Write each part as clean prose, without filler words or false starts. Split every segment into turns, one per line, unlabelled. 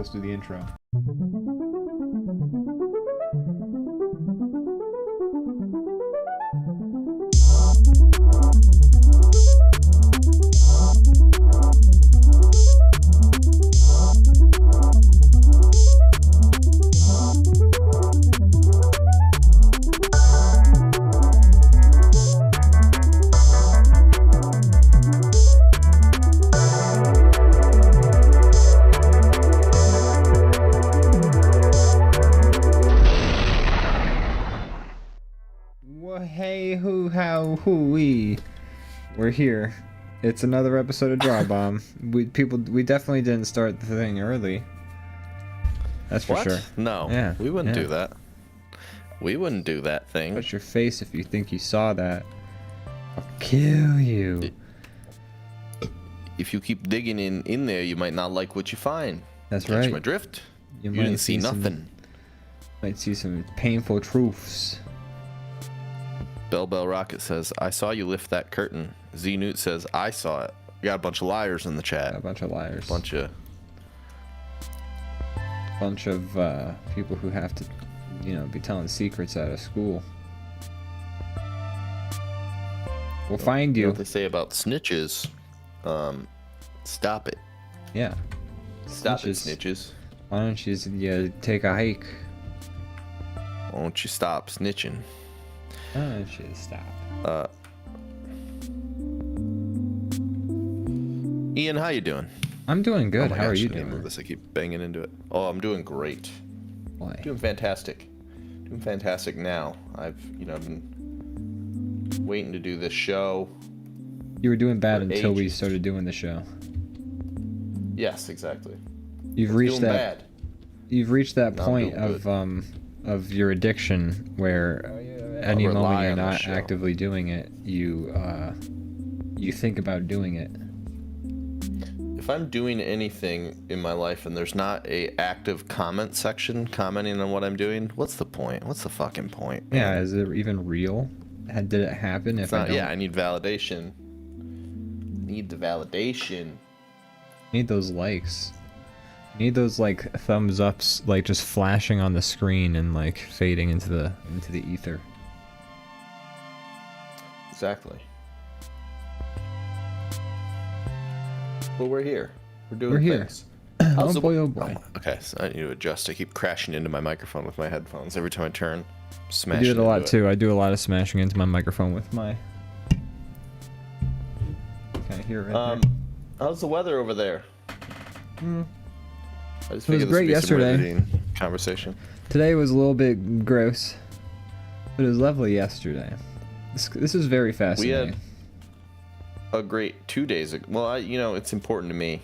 let's do the intro. Hey, who, how, who-wee. We're here. It's another episode of DrawBomb. We definitely didn't start the thing early. That's for sure.
No.
Yeah.
We wouldn't do that. We wouldn't do that thing.
Put your face if you think you saw that. I'll kill you.
If you keep digging in there, you might not like what you find.
That's
Catch
right.
my drift?
You
You didn't see nothing.
Might see some painful truths.
Bell Rocket says, I saw you lift that curtain. Z Newt says, I saw it. We got a bunch of liars in the chat.
A bunch of liars.
Bunch
of people who have to, be telling secrets out of school. We'll find
You know
you.
what they say about snitches? Stop it.
Yeah.
Stop it, snitches.
Why don't you take a hike?
Why don't you stop snitching?
Why don't you stop?
Ian, how you doing?
I'm doing good.
Oh my
How are
gosh,
you
I didn't
doing?
move this. I keep banging into it. Oh, I'm doing great.
Why?
Doing fantastic. Doing fantastic now. I've been waiting to do this show.
You were doing bad
For
until we
ages.
started doing the show.
Yes, exactly.
You've
I was
reached
doing
that.
bad.
You've reached that
Now I'm
point
doing
of your addiction where any
I'll
moment
rely
you're
on the
not
show.
actively doing it, you think about doing it.
If I'm doing anything in my life and there's not a active comment section commenting on what I'm doing, what's the point? What's the fucking point?
Yeah,
man?
is it even real? Did it happen?
It's not, yeah, I need validation. Need the validation.
Need those likes. Need those like thumbs ups, like just flashing on the screen and like fading into the ether.
Exactly. Well, we're here. We're doing
We're here.
things.
Oh boy, oh boy.
Okay, so I need to adjust. I keep crashing into my microphone with my headphones every time I turn.
I
Smashing
do it a lot
into
too. I do a lot of smashing into my microphone with my. Can I hear it? Right there?
How's the weather over there? I just
It was
figured this
great
would be some
yesterday.
riveting conversation.
Today was a little bit gross, but it was lovely yesterday. This is very fascinating.
A great 2 days ago. Well, it's important to me.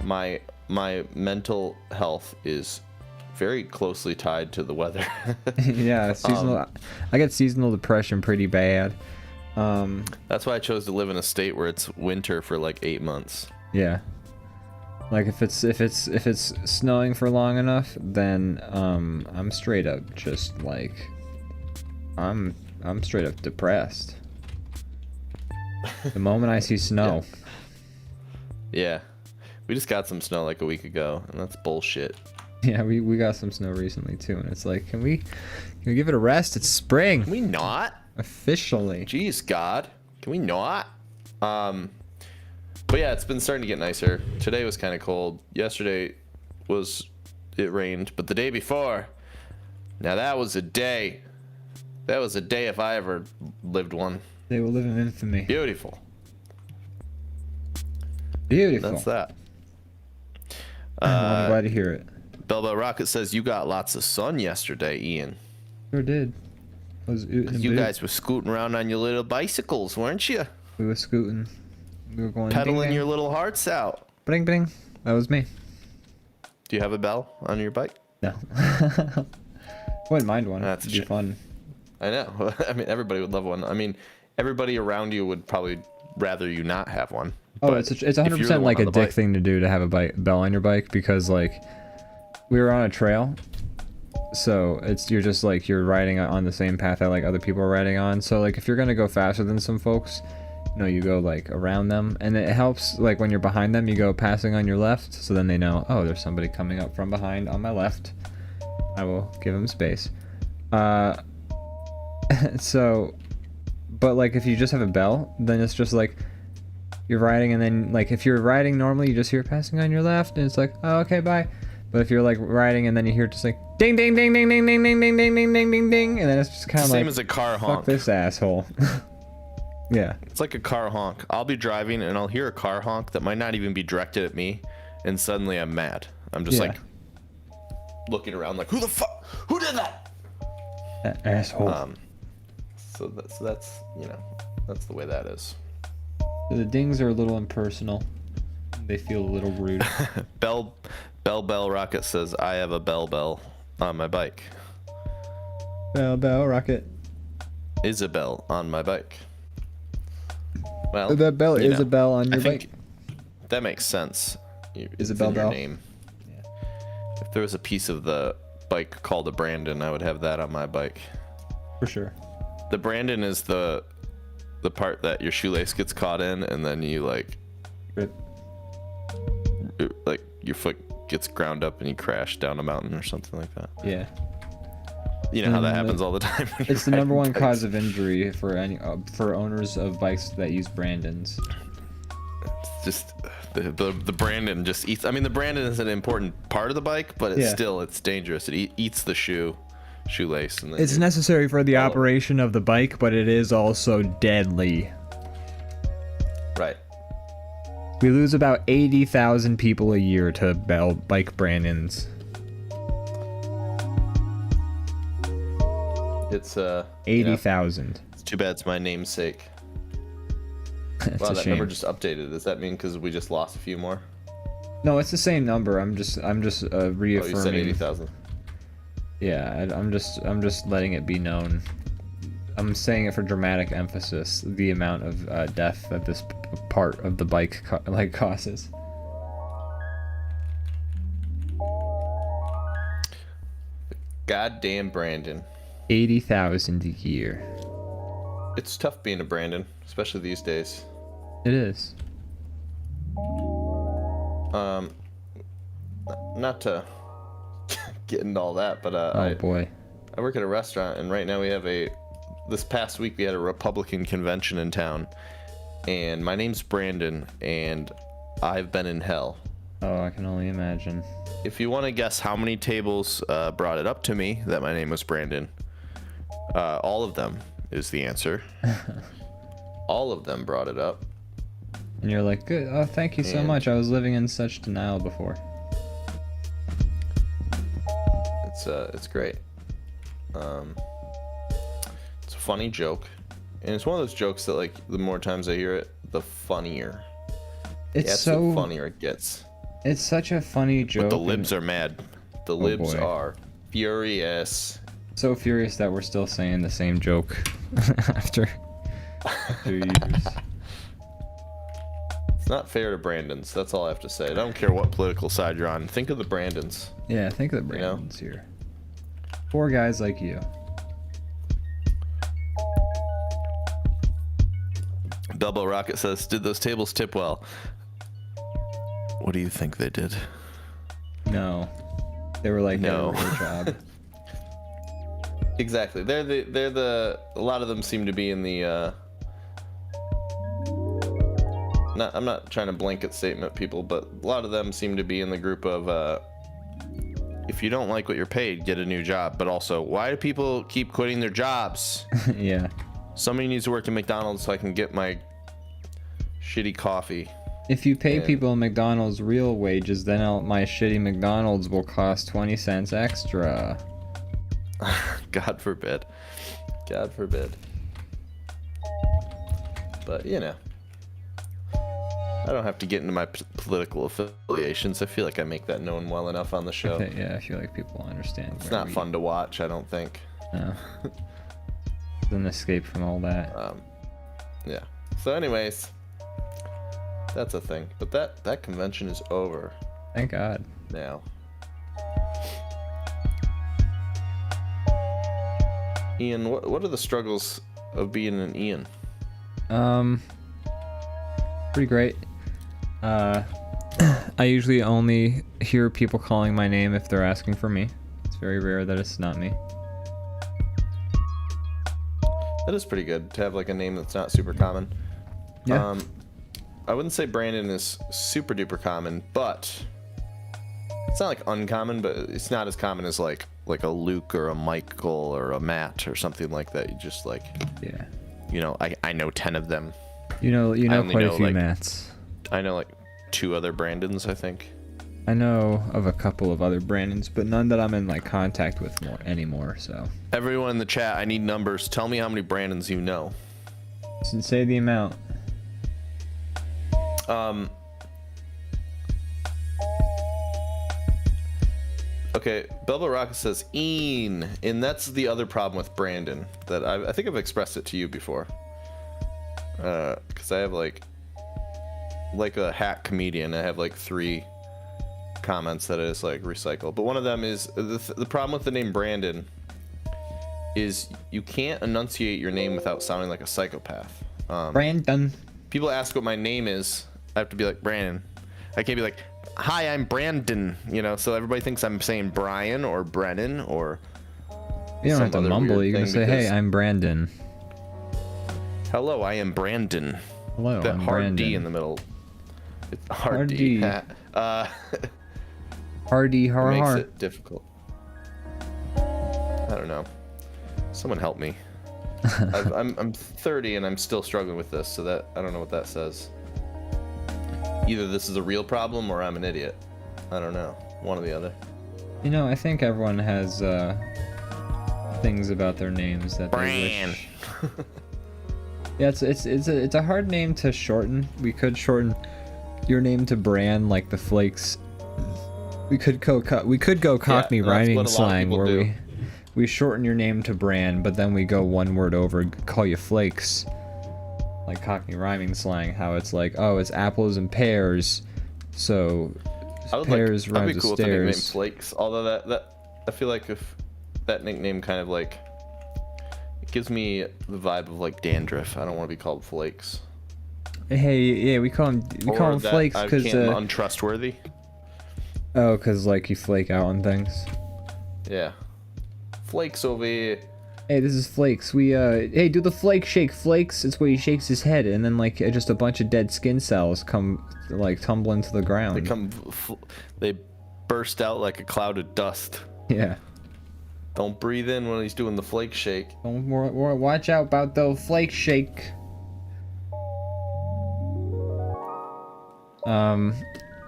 My mental health is very closely tied to the weather.
Yeah, seasonal. I get seasonal depression pretty bad.
That's why I chose to live in a state where it's winter for like 8 months.
Yeah. Like if it's snowing for long enough, then I'm straight up just like I'm straight up depressed. The moment I see snow.
Yeah. We just got some snow like a week ago, and that's bullshit.
Yeah, we got some snow recently too, and it's like, can we give it a rest? It's spring.
Can we not?
Officially.
Jeez, God. Can we not? But yeah, it's been starting to get nicer. Today was kind of cold. Yesterday it rained, but the day before, now that was a day. That was a day if I ever lived one.
They will live in infamy.
Beautiful.
Beautiful.
That's that.
I'm glad to hear it.
Bell Rocket says you got lots of sun yesterday, Ian.
Sure did. I was ootin' and
You
bootin'.
guys were scooting around on your little bicycles, weren't you?
We were scooting. We were going
Pedaling
ding,
your
ding.
little hearts out.
Bling bling. That was me.
Do you have a bell on your bike?
No. Wouldn't mind one.
That's a
It'd be
shame.
fun.
I know. I mean, everybody would love one. I mean, everybody around you would probably rather you not have one.
Oh,
But
it's
if you're
100%
the
like
one
a
on the
dick
bike-
thing to do to have a bell on your bike, because like we were on a trail, so you're just like you're riding on the same path that like other people are riding on. So like if you're gonna go faster than some folks, No, you go like around them, and it helps like when you're behind them, you go passing on your left, so then they know, oh, there's somebody coming up from behind on my left. I will give him space. So, but like if you just have a bell, then it's just like you're riding, and then like if you're riding normally, you just hear passing on your left, and it's like, oh, okay, bye. But if you're like riding, and then you hear just like ding ding ding ding ding ding ding ding ding ding ding ding ding, and then it's just kind of like
same as a car honk.
Fuck this asshole. Yeah.
It's like a car honk. I'll be driving and I'll hear a car honk that might not even be directed at me, and suddenly I'm mad. I'm just like looking around like, who the fuck? Who did that?
That asshole.
So that's you know, that's the way that is.
So the dings are a little impersonal. They feel a little rude.
Bell Rocket says, I have a bell on my bike.
Bell Rocket.
Isabel on my bike. Well,
that bell
you
is a bell on your bike.
That makes sense.
Isabel
in your
Bell.
Name. Yeah. If there was a piece of the bike called a Brandon, I would have that on my bike.
For sure.
The Brandon is the part that your shoelace gets caught in, and then you like your foot gets ground up and you crash down a mountain or something like that.
Yeah.
You know how that happens all the time.
It's the number one cause of injury for for owners of bikes that use Brandons.
It's just the Brandon just eats. I mean, the Brandon is an important part of the bike, but it's dangerous. It eats the shoelace. And then
it's necessary for the operation of the bike, but it is also deadly.
Right.
We lose about 80,000 people a year to bike Brandons.
It's
80,000.
It's too bad it's my namesake.
It's
Wow,
a
that
shame.
number just updated. Does that mean because we just lost a few more?
No, it's the same number. I'm just reaffirming.
Oh, you said 80,000.
Yeah, I'm just letting it be known. I'm saying it for dramatic emphasis. The amount of death that this part of the bike causes.
Goddamn Brandon.
80,000 a year.
It's tough being a Brandon, especially these days.
It is.
Not to get into all that, but
boy.
I work at a restaurant, and right now we have this past week we had a Republican convention in town, and my name's Brandon, and I've been in hell.
Oh, I can only imagine.
If you want to guess how many tables brought it up to me that my name was Brandon, all of them is the answer. All of them brought it up.
And you're like, good. Oh, thank you so much. I was living in such denial before.
It's great. It's a funny joke, and it's one of those jokes that, like, the more times I hear it, the funnier.
It's so
funnier it gets.
It's such a funny joke.
But the libs are mad. The libs are furious.
So furious that we're still saying the same joke after years.
It's not fair to Brandons. That's all I have to say. I don't care what political side you're on. Think of the Brandons.
Yeah, think of the Brandons here. Poor guys like you.
Double Rocket says, did those tables tip well? What do you think they did?
No. They were like,
no.
Great job.
Exactly. A lot of them seem to be in the I'm not trying to blanket statement people, but a lot of them seem to be in the group of if you don't like what you're paid, get a new job. But also, why do people keep quitting their jobs?
Yeah.
Somebody needs to work in McDonald's so I can get my shitty coffee.
If you pay people in McDonald's real wages, then my shitty McDonald's will cost 20 cents extra.
God forbid. God forbid. But, you know, I don't have to get into my political affiliations. I feel like I make that known well enough on the show.
Yeah, I feel like people understand.
It's not fun to watch, I don't think.
No. It's an escape from all that.
Yeah. So anyways, that's a thing. But that convention is over.
Thank God.
Now. Ian, what are the struggles of being an Ian?
Pretty great. I usually only hear people calling my name if they're asking for me. It's very rare that it's not me.
That is pretty good to have like a name that's not super common.
Yeah.
I wouldn't say Brandon is super duper common, but it's not like uncommon, but it's not as common as like a Luke or a Michael or a Matt or something like that. You just like,
Yeah.
you know, I know 10 of them.
You know
only
quite a
know,
few
like,
Matts.
I know like 2 other Brandons, I think.
I know of a couple of other Brandons, but none that I'm in like contact with anymore. So.
Everyone in the chat, I need numbers. Tell me how many Brandons you know.
So say the amount.
Okay, Belbo Rocket says Een, and that's the other problem with Brandon that I think I've expressed it to you before. Because I have like a hack comedian, I have like 3 comments that I just like recycle. But one of them is the problem with the name Brandon is you can't enunciate your name without sounding like a psychopath.
Brandon.
People ask what my name is, I have to be like Brandon. I can't be like, hi, I'm Brandon, you know, so everybody thinks I'm saying Brian or Brennan or
You don't have to
some other
mumble.
weird
You're gonna
thing
say, "Hey,
because-
I'm Brandon."
Hello, I am Brandon.
Hello,
That
I'm
hard
Brandon.
D in the middle. It's hard
Hard
D.
D. Hardy, har
makes
har.
it difficult. I don't know. Someone help me. I'm 30 and I'm still struggling with this, so that I don't know what that says. Either this is a real problem or I'm an idiot. I don't know. One or the other.
You know, I think everyone has things about their names that
Bran.
they wish. Yeah, it's a hard name to shorten. We could shorten your name to Bran, like the Flakes. We could go Cockney
that's
rhyming
what a lot of
slang
people
where
do.
we shorten your name to Bran, but then we go one word over, call you Flakes. Like Cockney rhyming slang, how it's like, oh, it's apples and pears, so pears
I'd
rhymes
be
with
cool with the nickname
stairs.
Flakes. Although that I feel like if that nickname kind of like it gives me the vibe of like dandruff. I don't want to be called Flakes.
Hey, yeah, we call him
Or that
Flakes
I
because
can't- I'm untrustworthy.
because like you flake out on things.
Yeah. Flakes over here.
Hey, this is Flakes. We hey, do the flake shake, Flakes. It's where he shakes his head, and then like just a bunch of dead skin cells come like tumbling to the ground.
They burst out like a cloud of dust.
Yeah.
Don't breathe in when he's doing the flake shake.
Don't watch out about the flake shake.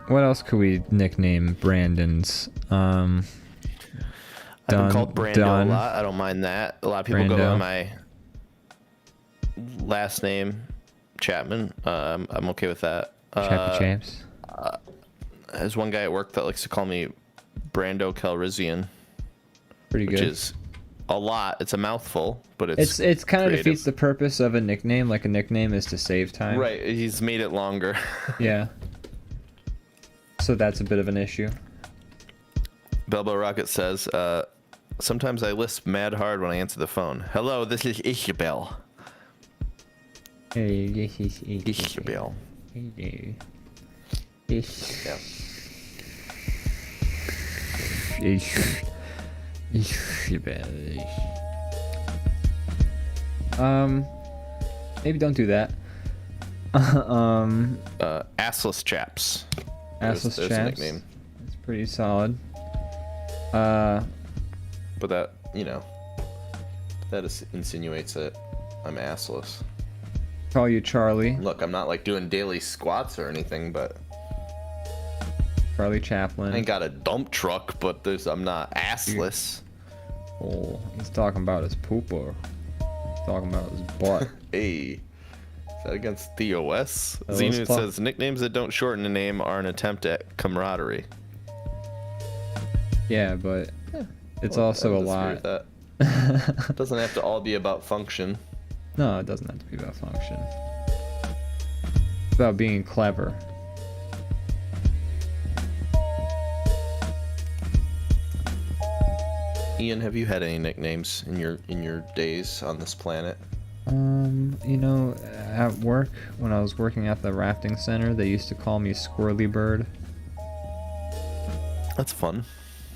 What else could we nickname Brandon's?
I've been called Brando a lot. I don't mind that. A lot of people go
Brando.
by my last name, Chapman. I'm okay with that.
Chappy Champs.
There's one guy at work that likes to call me Brando Calrissian,
Pretty
which
good.
is a lot. It's a mouthful, but it's
kind of
creative.
defeats the purpose of a nickname. Like a nickname is to save time.
Right. He's made it longer.
Yeah. So that's a bit of an issue.
Belbo Rocket says, sometimes I lisp mad hard when I answer the phone. Hello, this is Isabel.
Hey, this is
Isabel.
Hey,
Yeah.
Maybe don't do that.
Assless Chaps.
Assless
There's
Chaps.
a nickname.
It's pretty solid.
But that, you know, that insinuates that I'm assless.
Call you Charlie.
Look, I'm not like doing daily squats or anything, but
Charlie
I
Chaplin.
ain't got a dump truck, but I'm not assless.
Oh, he's talking about his pooper. He's talking about his butt.
Hey. Is that against TOS?
let's
Xenu
talk-
says nicknames that don't shorten a name are an attempt at camaraderie.
Yeah, but it's
Well,
also
I
a
disagree
lot.
with that. It doesn't have to all be about function.
No, it doesn't have to be about function. It's about being clever.
Ian, have you had any nicknames in your days on this planet?
You know, at work, when I was working at the rafting center, they used to call me Squirrely Bird.
That's fun.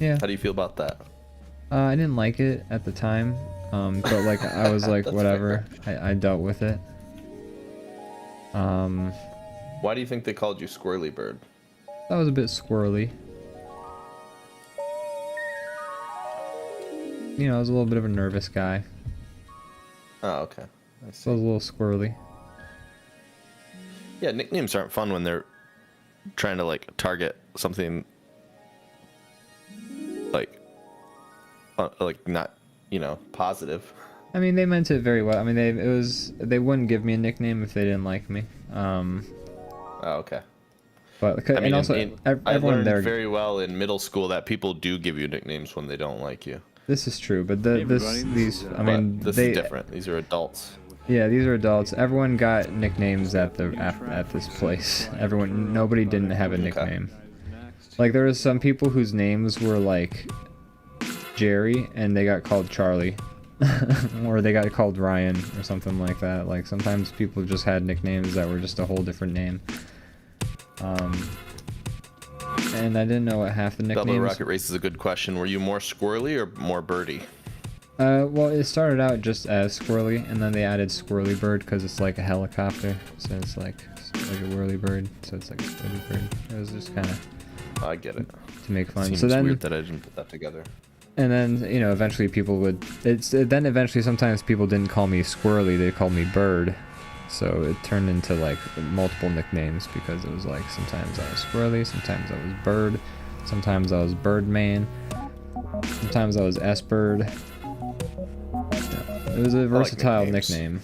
Yeah.
How do you feel about that?
I didn't like it at the time, but like I was like, whatever. I dealt with it.
Why do you think they called you Squirrely Bird?
That was a bit squirrely. You know, I was a little bit of a nervous guy.
Oh, okay. I
So I was a little squirrely.
Yeah, nicknames aren't fun when they're trying to like target something like not, you know, positive.
I mean, they meant it very well. I mean, they wouldn't give me a nickname if they didn't like me.
Oh, okay.
But
I mean,
and also
I
everyone
learned
there.
very well in middle school that people do give you nicknames when they don't like you.
This is true, but these. I
But
mean,
this is different. These are adults.
Yeah, these are adults. Everyone got nicknames at this place. Nobody didn't have a nickname. Like there was some people whose names were like Jerry, and they got called Charlie, or they got called Ryan, or something like that. Like sometimes people just had nicknames that were just a whole different name. And I didn't know what half the nicknames.
Double Rocket Race is a good question. Were you more squirrely or more birdie?
Well, it started out just as Squirrely, and then they added Squirrely Bird because it's like a helicopter, so it's like a whirly bird, so it's like a squirrely bird. It was just kind of
I get it.
to make fun.
Seems
So then,
weird that I didn't put that together.
and then you know, eventually people would. Then eventually sometimes people didn't call me Squirrely; they called me Bird. So it turned into like multiple nicknames because it was like sometimes I was Squirrely, sometimes I was Bird, sometimes I was Birdman, sometimes I was S-Bird. It was a versatile nickname.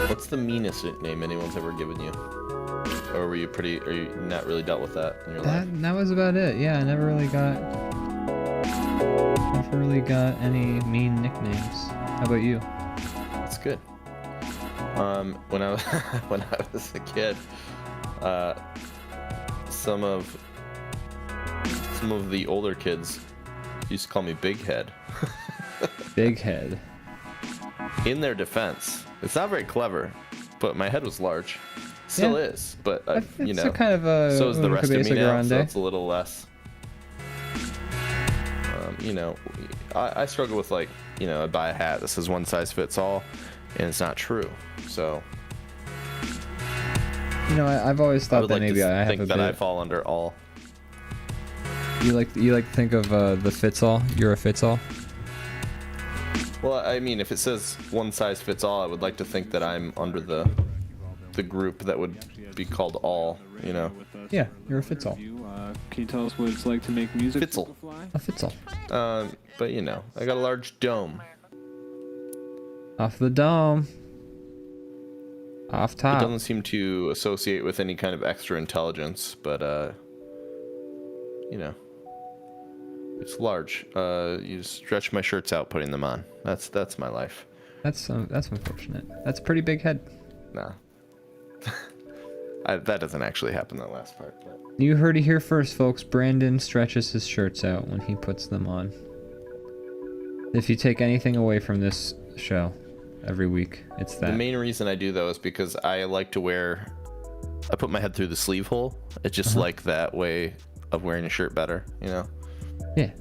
What's the meanest nickname anyone's ever given you? Or are you not really dealt with that in your life?
That was about it. Yeah, I never really got any mean nicknames. How about you?
That's good. When I was when I was a kid, some of the older kids used to call me Big Head.
Big Head.
In their defense, it's not very clever, but my head was large. Still is, but you know,
a kind of a
so is the rest of me
cabeza
now,
grande.
so it's a little less. You know, I struggle with like, you know, I buy a hat that says one size fits all, and it's not true. So,
You know, I've always
I
thought
would
that
like
maybe
to
I have
think
a
that I
bit.
fall under all.
You like to think of the fits all. You're a fits all.
Well, I mean, if it says one size fits all, I would like to think that I'm under the group that would be called all. You know.
Yeah, you're a fits all.
Can you tell us what it's like to make music?
Fitzel.
A fits all.
But you know, I got a large dome.
Off the dome. Off
It
top.
doesn't seem to associate with any kind of extra intelligence, but you know, it's large. You stretch my shirts out putting them on. That's my life.
That's unfortunate. That's a pretty big head.
Nah. That doesn't actually happen, that last part. But.
You heard it here first, folks. Brandon stretches his shirts out when he puts them on. If you take anything away from this show every week, it's that.
The main reason I do though is because I like to I put my head through the sleeve hole. It's just like that way of wearing a shirt better, you know?
Yeah.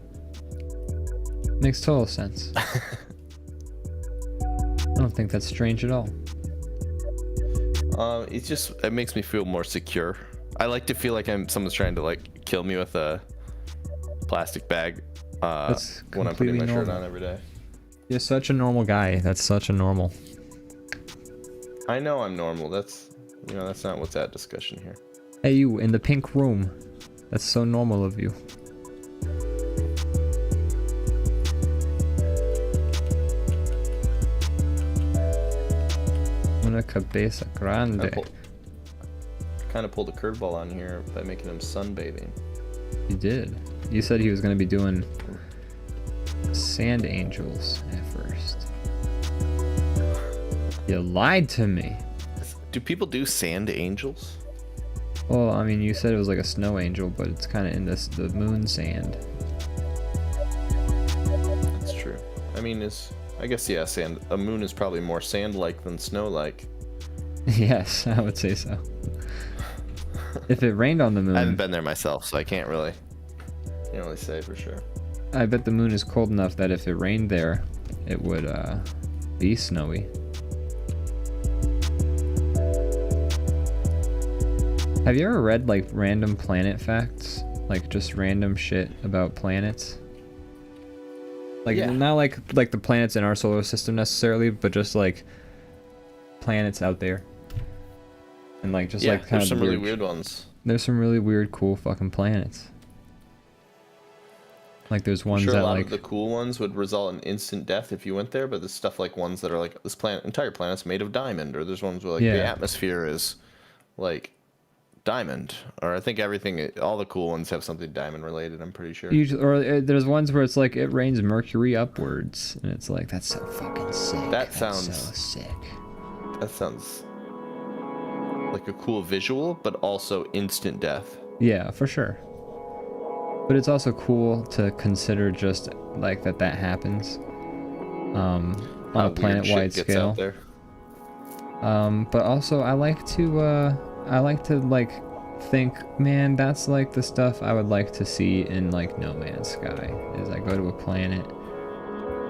Makes total sense. I don't think that's strange at all.
It makes me feel more secure. I like to feel like someone's trying to like kill me with a plastic bag
That's
when I'm putting my
completely
shirt
normal.
on every day.
You're such a normal guy. That's such a normal.
I know I'm normal. That's not what's at discussion here.
Hey, you in the pink room. That's so normal of you. Una cabeza grande.
Kind of pulled a curveball on here by making him sunbathing.
You did. You said he was going to be doing sand angels at first. You lied to me.
Do people do sand angels?
Well, I mean, you said it was like a snow angel, but it's kind of in the moon sand.
I mean, I guess, yeah, sand. A moon is probably more sand-like than snow-like.
Yes, I would say so. If it rained on the moon,
I haven't been there myself, so I can't really say for sure.
I bet the moon is cold enough that if it rained there, it would be snowy. Have you ever read like random planet facts? Like just random shit about planets? Like
Yeah.
not like the planets in our solar system necessarily, but just like planets out there. And like just
Yeah,
like kind
there's
of
some really weird ones.
There's some really weird, cool fucking planets. Like there's
I'm
ones
sure
that
a lot
like
of the cool ones would result in instant death if you went there, but there's stuff like ones that are like this entire planet's made of diamond, or there's ones where like the
Yeah.
atmosphere is like diamond, or I think all the cool ones have something diamond related. I'm pretty sure.
usually, or there's ones where it's like it rains mercury upwards, and it's like that's so fucking sick.
That
That's
sounds-
so sick.
That sounds like a cool visual, but also instant death.
Yeah, for sure. But it's also cool to consider just like that happens on
How
a
weird
planet-wide
shit gets
scale.
out there.
But also I like to like think, man, that's like the stuff I would like to see in like No Man's Sky. Is I go to a planet,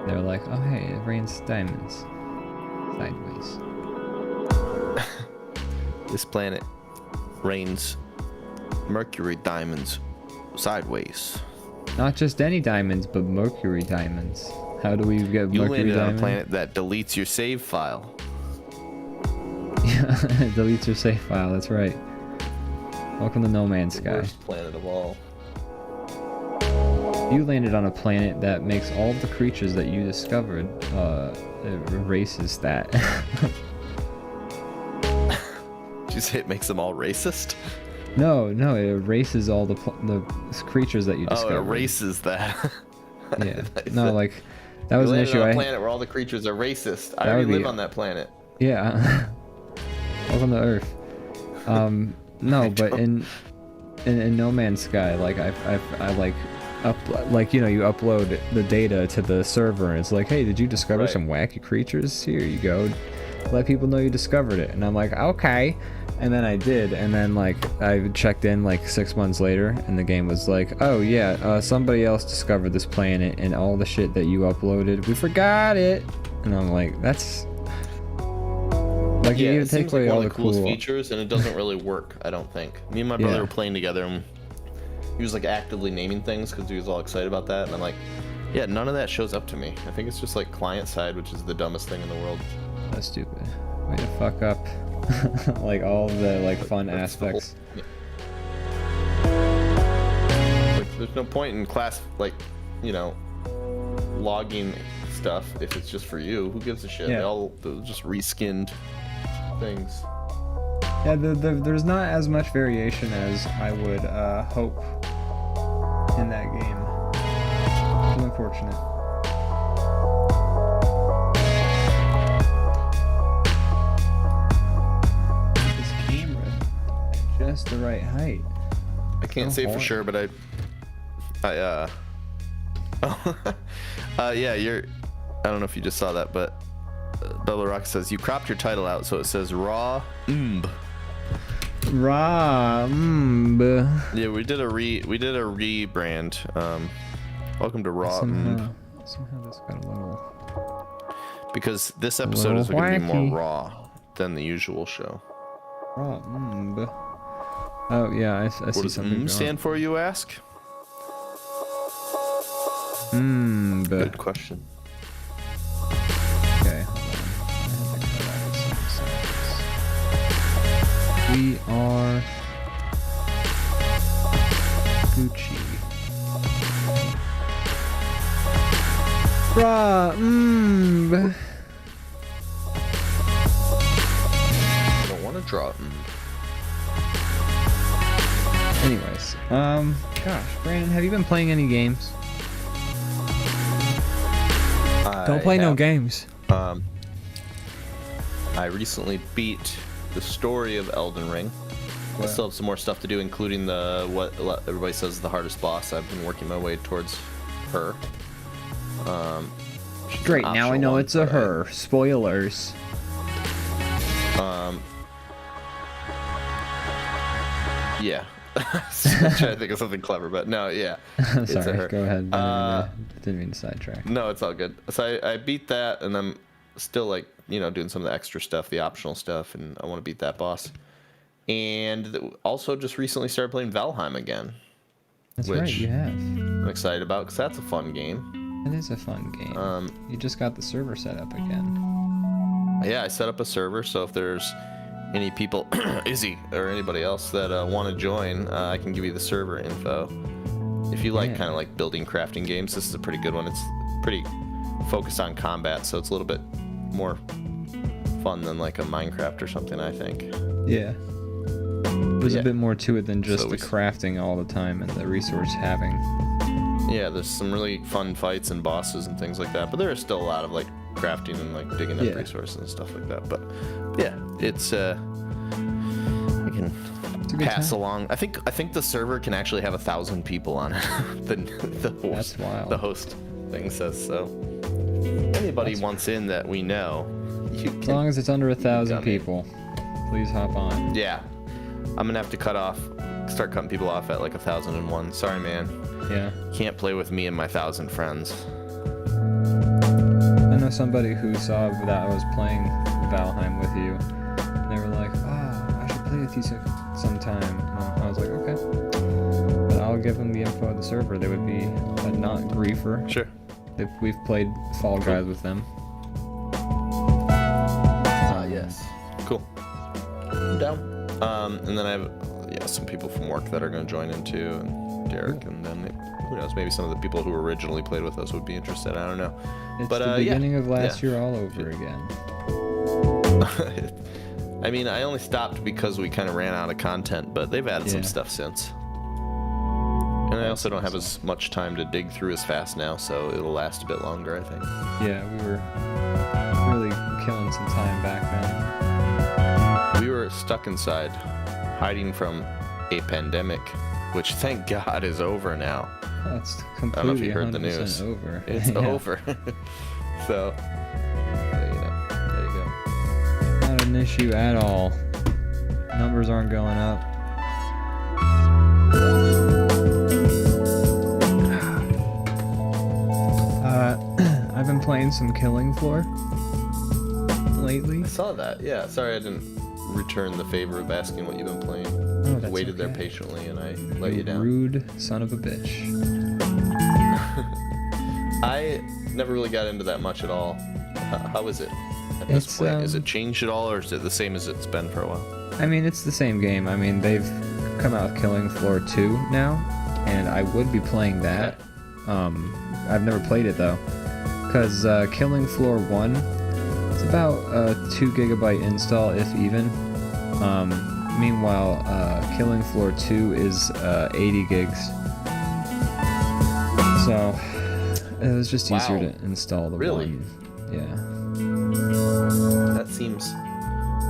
they're like, oh hey, it rains diamonds sideways.
This planet rains mercury diamonds sideways.
Not just any diamonds, but mercury diamonds. How do we get
You
mercury
landed on a
diamonds?
planet that deletes your save file.
Yeah, deletes your save file. That's right. Welcome to No Man's Sky.
Worst planet of all.
You landed on a planet that makes all the creatures that you discovered. It erases that.
Did you say it makes them all racist?
No, it erases all the creatures that you
Oh,
discovered.
it erases that.
Yeah.
I
No,
said-
like that was
You
an
landed
issue.
on a planet where all the creatures are racist. I
That
already
would be-
live on that planet.
Yeah. Welcome to Earth. No, but in No Man's Sky, like I like like you upload the data to the server and it's like, hey, did you discover
Right.
some wacky creatures? Here you go. Let people know you discovered it. And I'm like, okay. And then I did, and then like I checked in like 6 months later, and the game was like, oh yeah, somebody else discovered this planet, and all the shit that you uploaded, we forgot it. And I'm like, that's like
Yeah,
you
it
even take
seems like
away
one
all
of
the
the coolest
cool.
features, and it doesn't really work, I don't think. Me and my brother
Yeah.
were playing together, and he was like actively naming things because he was all excited about that, and I'm like, yeah, none of that shows up to me. I think it's just like client side, which is the dumbest thing in the world.
That's stupid. Way to fuck up like all the like fun
That's the whole-
aspects.
Like, there's no point in class, like, logging stuff if it's just for you. Who gives a shit?
Yeah.
They're just reskinned things.
Yeah, there's not as much variation as I would hope in that game. It's unfortunate. This camera at just the right height.
I can't
So
say for
hard.
sure, but yeah, I don't know if you just saw that, but Bella Rock says you cropped your title out so it says raw
Rom.
Yeah, we did a rebrand. Welcome to raw
Somehow this got a little.
because this episode is
little
going to be
wacky.
more raw than the usual show.
Rom. Oh yeah, I
What
see
does
something. going.
stand for, you ask? Good question.
Okay, hold on. I have to cut out some seconds. We are Gucci. Bruh,
I don't want to draw.
Anyways, gosh, Brandon, have you been playing any games? Don't play no games.
I recently beat the story of Elden Ring. I still have some more stuff to do, including what everybody says is the hardest boss. I've been working my way towards her. She's
Great,
an
now I
optional
know
one,
it's a
but
her. Spoilers.
Yeah. I'm trying to think of something clever, but no, yeah. It's a
Sorry,
her.
go ahead. Didn't mean to sidetrack.
No, it's all good. So I beat that, and I'm still like, doing some of the extra stuff, the optional stuff, and I want to beat that boss. And also just recently started playing Valheim again.
That's right,
which
you have.
I'm excited about because that's a fun game.
It is a fun game. You just got the server set up again.
Yeah, I set up a server, so if there's any people, Izzy, or anybody else that want to join, I can give you the server info. If you like kind of like building crafting games, this is a pretty good one. It's pretty focused on combat, so it's a little bit more fun than like a Minecraft or something, I think.
Yeah. There's a bit more to it than just
So
the crafting all the time and the resource having.
Yeah, there's some really fun fights and bosses and things like that, but there is still a lot of like crafting and like digging up resources and stuff like that. But yeah, it's I can pass along. I think the server can actually have 1,000 people on it. the host,
That's wild.
The host thing says so. Anybody wants in that we know, you can.
As long as it's under 1,000 people, please hop on.
Yeah, I'm gonna have to start cutting people off at like 1,001. Sorry, man.
Yeah.
Can't play with me and my 1,000 friends.
I know somebody who saw that I was playing Valheim with you, and they were like, I should play with you sometime. And I was like, okay. But I'll give them the info of the server. They would be a not griefer.
Sure.
If we've played Fall Guys with them.
Yes. Cool. I'm down. And then I have some people from work that are going to join in too, and Derek, and then who knows, maybe some of the people who originally played with us would be interested. I don't know.
It's
but
the beginning of last year all over again.
I mean, I only stopped because we kind of ran out of content, but they've added some stuff since. And I also don't have as much time to dig through as fast now, so it'll last a bit longer, I think.
Yeah, we were really killing some time back then.
We were stuck inside, hiding from a pandemic, which thank God is over now.
That's completely
I don't know if you heard the news.
Over.
It's over. So, there you go.
Not an issue at all. Numbers aren't going up. I've been playing some Killing Floor lately.
I saw that. Yeah, sorry I didn't return the favor of asking what you've been playing.
Oh, that's
Waited there
okay.
patiently and I let you down.
Rude son of a bitch.
I never really got into that much at all. How is it at this point? Is it changed at all, or is it the same as it's been for a while?
I mean, it's the same game. I mean, they've come out with Killing Floor 2 now, and I would be playing that. I've never played it though, because Killing Floor 1, it's about a 2 GB install, if even. Meanwhile, Killing Floor 2 is 80 gigs. So it was just easier to install the one. Yeah.
That seems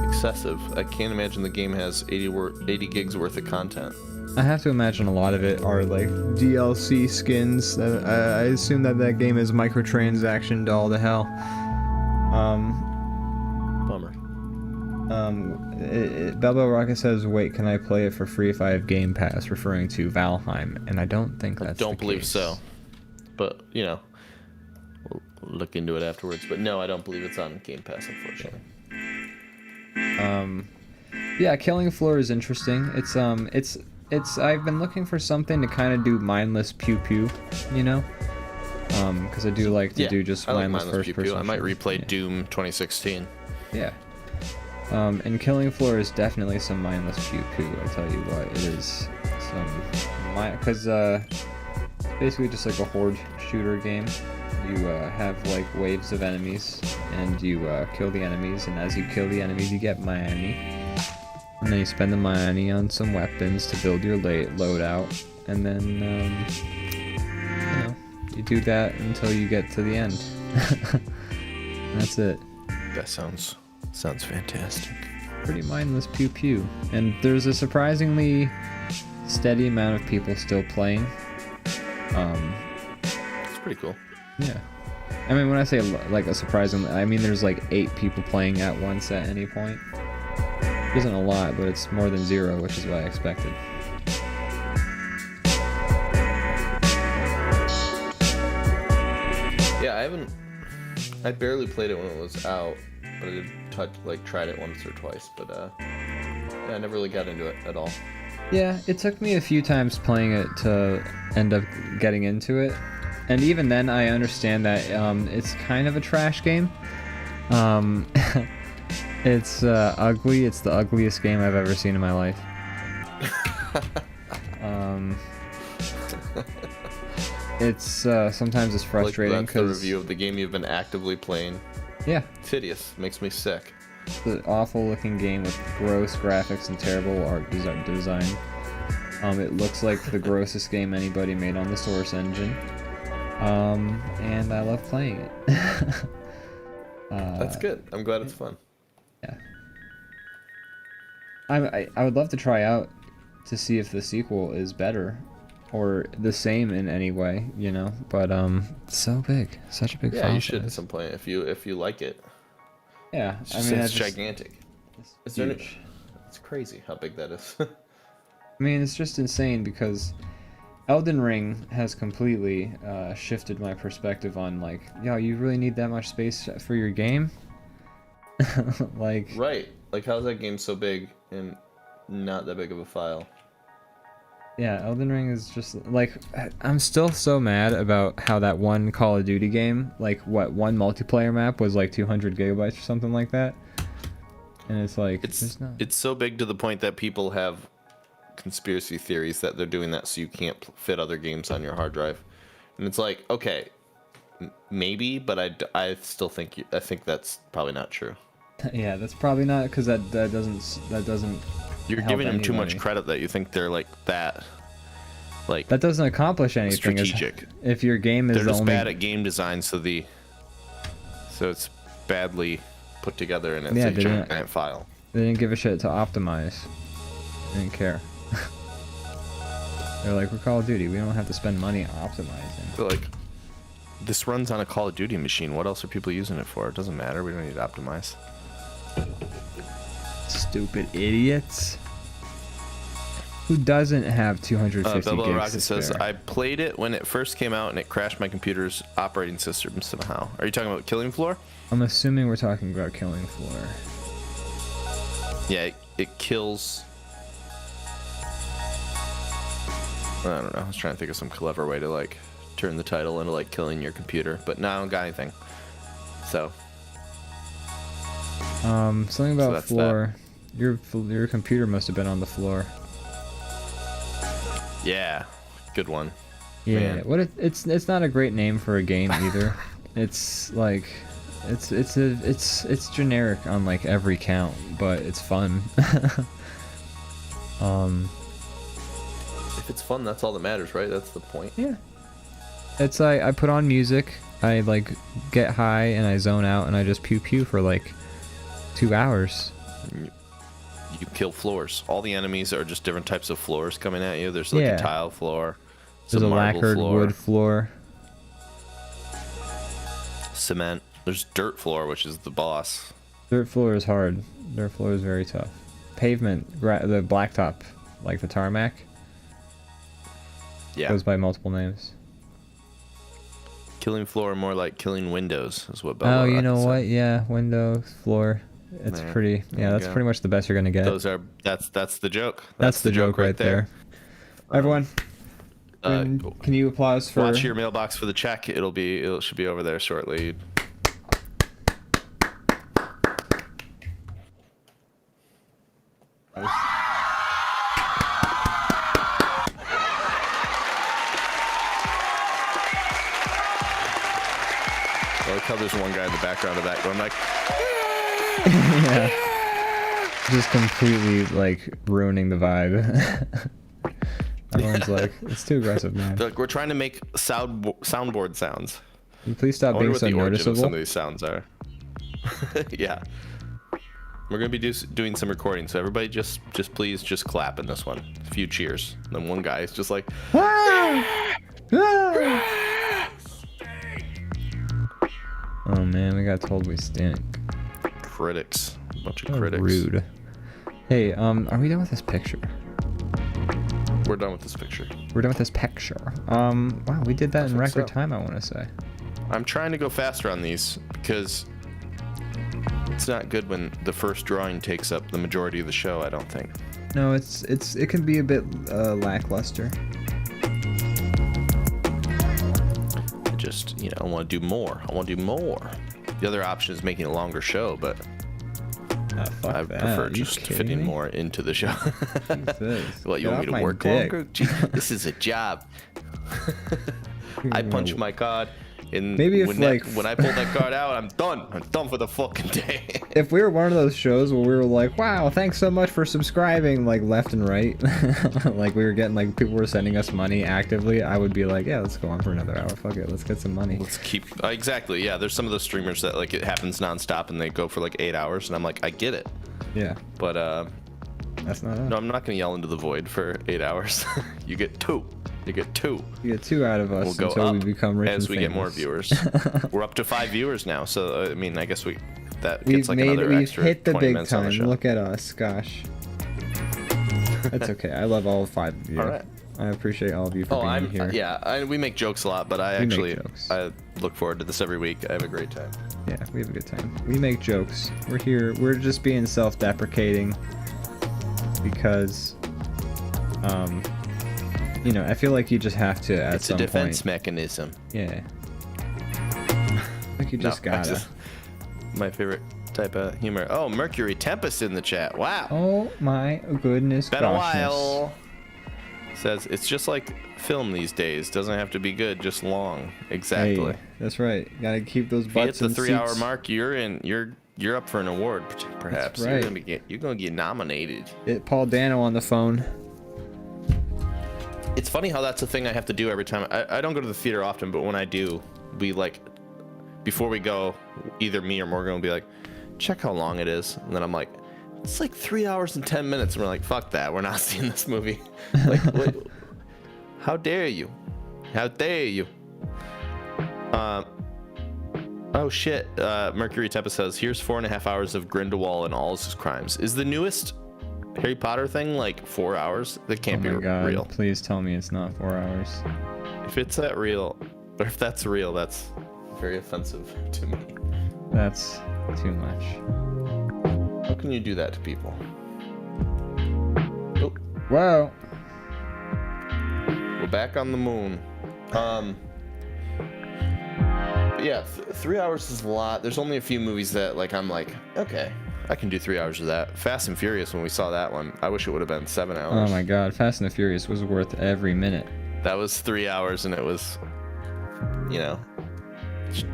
excessive. I can't imagine the game has 80 gigs worth of content.
I have to imagine a lot of it are like DLC skins. I assume that game is microtransactioned all to hell.
Bummer.
Belbo Rocket says, "Wait, can I play it for free if I have Game Pass?" Referring to Valheim, and I don't think that's.
I don't believe
case.
so. But we'll look into it afterwards. But no, I don't believe it's on Game Pass, unfortunately.
Yeah, Killing Floor is interesting. It's I've been looking for something to kind of do mindless pew pew, because I do like to do just mindless first person.
I might replay Doom 2016.
Yeah. And Killing Floor is definitely some mindless pew pew. I tell you what, it is because basically just like a horde shooter game. You have like waves of enemies, and you kill the enemies, and as you kill the enemies, you get money. And then you spend the money on some weapons to build your loadout, and then you do that until you get to the end. That's it.
That sounds fantastic.
Pretty mindless pew pew, and there's a surprisingly steady amount of people still playing.
It's pretty cool.
Yeah. I mean, when I say like a surprising, I mean there's like 8 people playing at once at any point. It isn't a lot, but it's more than 0, which is what I expected.
Yeah, I barely played it when it was out, but I did tried it once or twice, but yeah, I never really got into it at all.
Yeah, it took me a few times playing it to end up getting into it. And even then, I understand that it's kind of a trash game. It's ugly. It's the ugliest game I've ever seen in my life. It's sometimes it's frustrating
because
because
the review of the game you've been actively playing.
Yeah,
It's hideous. Makes me sick.
it's an awful looking game with gross graphics and terrible art design. It looks like the grossest game anybody made on the Source engine. And I love playing it.
That's good. I'm glad it's fun.
Yeah. I would love to try out to see if the sequel is better or the same in any way, you know. But it's so big, such a big.
Yeah,
file
you should
size.
at some point if you like it.
Yeah,
It's,
I
just,
mean,
it's gigantic.
It's
Is there
huge.
It's crazy how big that is.
I mean, it's just insane because Elden Ring has completely shifted my perspective on like, yo, you really need that much space for your game? Like,
Right. Like, how's that game so big and not that big of a file?
yeah, Elden Ring is just like, I'm still so mad about how that one Call of Duty game, like one multiplayer map was like 200 gigabytes or something like that. And it's like,
It's so big to the point that people have conspiracy theories that they're doing that so you can't fit other games on your hard drive. And it's like, okay, maybe, but I still think I think that's probably not true.
Yeah, that's probably not, because that doesn't.
You're
help
giving them too much
anybody.
credit that you think they're like that. Like,
That doesn't accomplish anything.
strategic.
If your game is
They're just
only
bad at game design, so it's badly put together and it's
Yeah,
a
they didn't-
giant file.
They didn't give a shit to optimize. They didn't care. They're like, we're Call of Duty. We don't have to spend money optimizing.
They're like, this runs on a Call of Duty machine. What else are people using it for? It doesn't matter. We don't need to optimize.
Stupid idiots. Who doesn't have 250
Bilbo
gigs
Rocket
to
says,
spare?
I played it when it first came out and it crashed my computer's operating system somehow. Are you talking about Killing Floor?
I'm assuming we're talking about Killing Floor.
Yeah, it kills. I don't know. I was trying to think of some clever way to like turn the title into like killing your computer, but no, I don't got anything. So
Something about
that's
floor. Your computer must have been on the floor.
yeah, good one.
Yeah.
Man.
What? It's not a great name for a game either. It's like, it's generic on like every count, but it's fun.
If it's fun, that's all that matters, right? That's the point.
Yeah. It's like I put on music, I like get high and I zone out and I just pew pew for like 2 hours.
You kill floors. All the enemies are just different types of floors coming at you. There's like
Yeah.
a tile floor,
There's a
marble
lacquered
floor,
wood floor.
cement. There's dirt floor, which is the boss.
Dirt floor is hard. Dirt floor is very tough. Pavement, the blacktop, like the tarmac,
Yeah.
goes by multiple names.
Killing floor, more like killing windows, is what.
Oh,
Bella
you know
Rocket
what?
said.
Yeah, windows, floor. It's
Yeah,
pretty.
there
Yeah,
you
that's
go.
pretty much the best you're gonna get.
That's the joke.
That's the joke right there. Everyone,
Uh,
can you applause for?
Watch your mailbox for the check. It should be over there shortly. I like how there's one guy in the background of that going like,
Yeah. Just completely like ruining the vibe. Everyone's like, it's too aggressive, man.
they're like, we're trying to make soundboard sounds.
Can you please stop
I wonder
being
what
so
the origin of some
noticeable?
of these sounds are. Yeah. We're gonna be doing some recording, so everybody just please just clap in this one. A few cheers. And then one guy is just like,
Ah! Ah! Oh man, we got told we stink.
Critics. Bunch of
How
critics.
rude. Hey, are we done with this picture?
We're done with this picture.
We're done with this picture. Wow, we did that in
think
record
so.
time, I want to say.
I'm trying to go faster on these because it's not good when the first drawing takes up the majority of the show, I don't think.
No, it can be a bit lackluster.
I just, I want to do more. I want to do more. The other option is making a longer show, but
Fuck
I
that.
prefer
Are you
just
kidding
fitting
me?
more into the show.
Jesus.
What, you
Get
want me
off
to
my
work
dick.
longer? Gee, this is a job. I punch my card, and
Maybe if,
when I pull that card out, I'm done. I'm done for the fucking day.
If we were one of those shows where we were like, wow, thanks so much for subscribing, like left and right, like we were getting, like people were sending us money actively, I would be like, yeah, let's go on for another hour. Fuck it, let's get some money.
Let's keep exactly. Yeah, there's some of those streamers that like it happens nonstop and they go for like 8 hours, and I'm like, I get it,
Yeah,
but
that's not
no,
it.
I'm not gonna yell into the void for 8 hours. You get two. You get two.
You get 2 out of us
We'll go
until
up
we become rich
as
and
we get more
famous.
viewers. We're up to 5 viewers now, so I mean, I guess that
We've
gets like another extra
hit the
20
big
minutes on the
time.
show.
Look at us, gosh. That's okay. I love all 5 of you.
All right.
I appreciate all of you for being here.
Yeah, we make jokes a lot, but I
We make
actually
jokes.
I look forward to this every week. I have a great time.
Yeah, we have a good time. We make jokes. We're here. We're just being self-deprecating because, I feel like you just have to at
It's a
some
defense
point.
mechanism.
Yeah. Like you just
No,
gotta.
my favorite type of humor. Oh, Mercury Tempest in the chat. Wow.
Oh my goodness.
Been a
goshness.
while. Says it's just like film these days. Doesn't have to be good, just long. Exactly.
Hey, that's right. Gotta keep those
If you hit
butts
the
in
3 hour
seats.
mark, you're up for an award, perhaps.
right.
You're gonna get nominated.
Get Paul Dano on the phone.
It's funny how that's a thing I have to do every time. I don't go to the theater often, but when I do, we like before we go, either me or Morgan will be like, check how long it is, and then I'm like, it's like 3 hours and 10 minutes, and we're like, fuck that, we're not seeing this movie. Like, what, how dare you? How dare you? Oh shit, Mercury Tempest says, here's 4.5 hours of Grindelwald and all his crimes. Is the newest Harry Potter thing like 4 hours? That can't
Oh
be
my God.
real.
Please tell me it's not 4 hours.
If it's that real, or if that's real, that's very offensive to me.
That's too much.
How can you do that to people? Oh,
Wow.
we're back on the moon. Yeah, 3 hours is a lot. There's only a few movies that like I'm like, okay, I can do 3 hours of that. Fast and Furious, when we saw that one, I wish it would have been 7 hours.
Oh my God. Fast and the Furious was worth every minute.
That was 3 hours, and it was,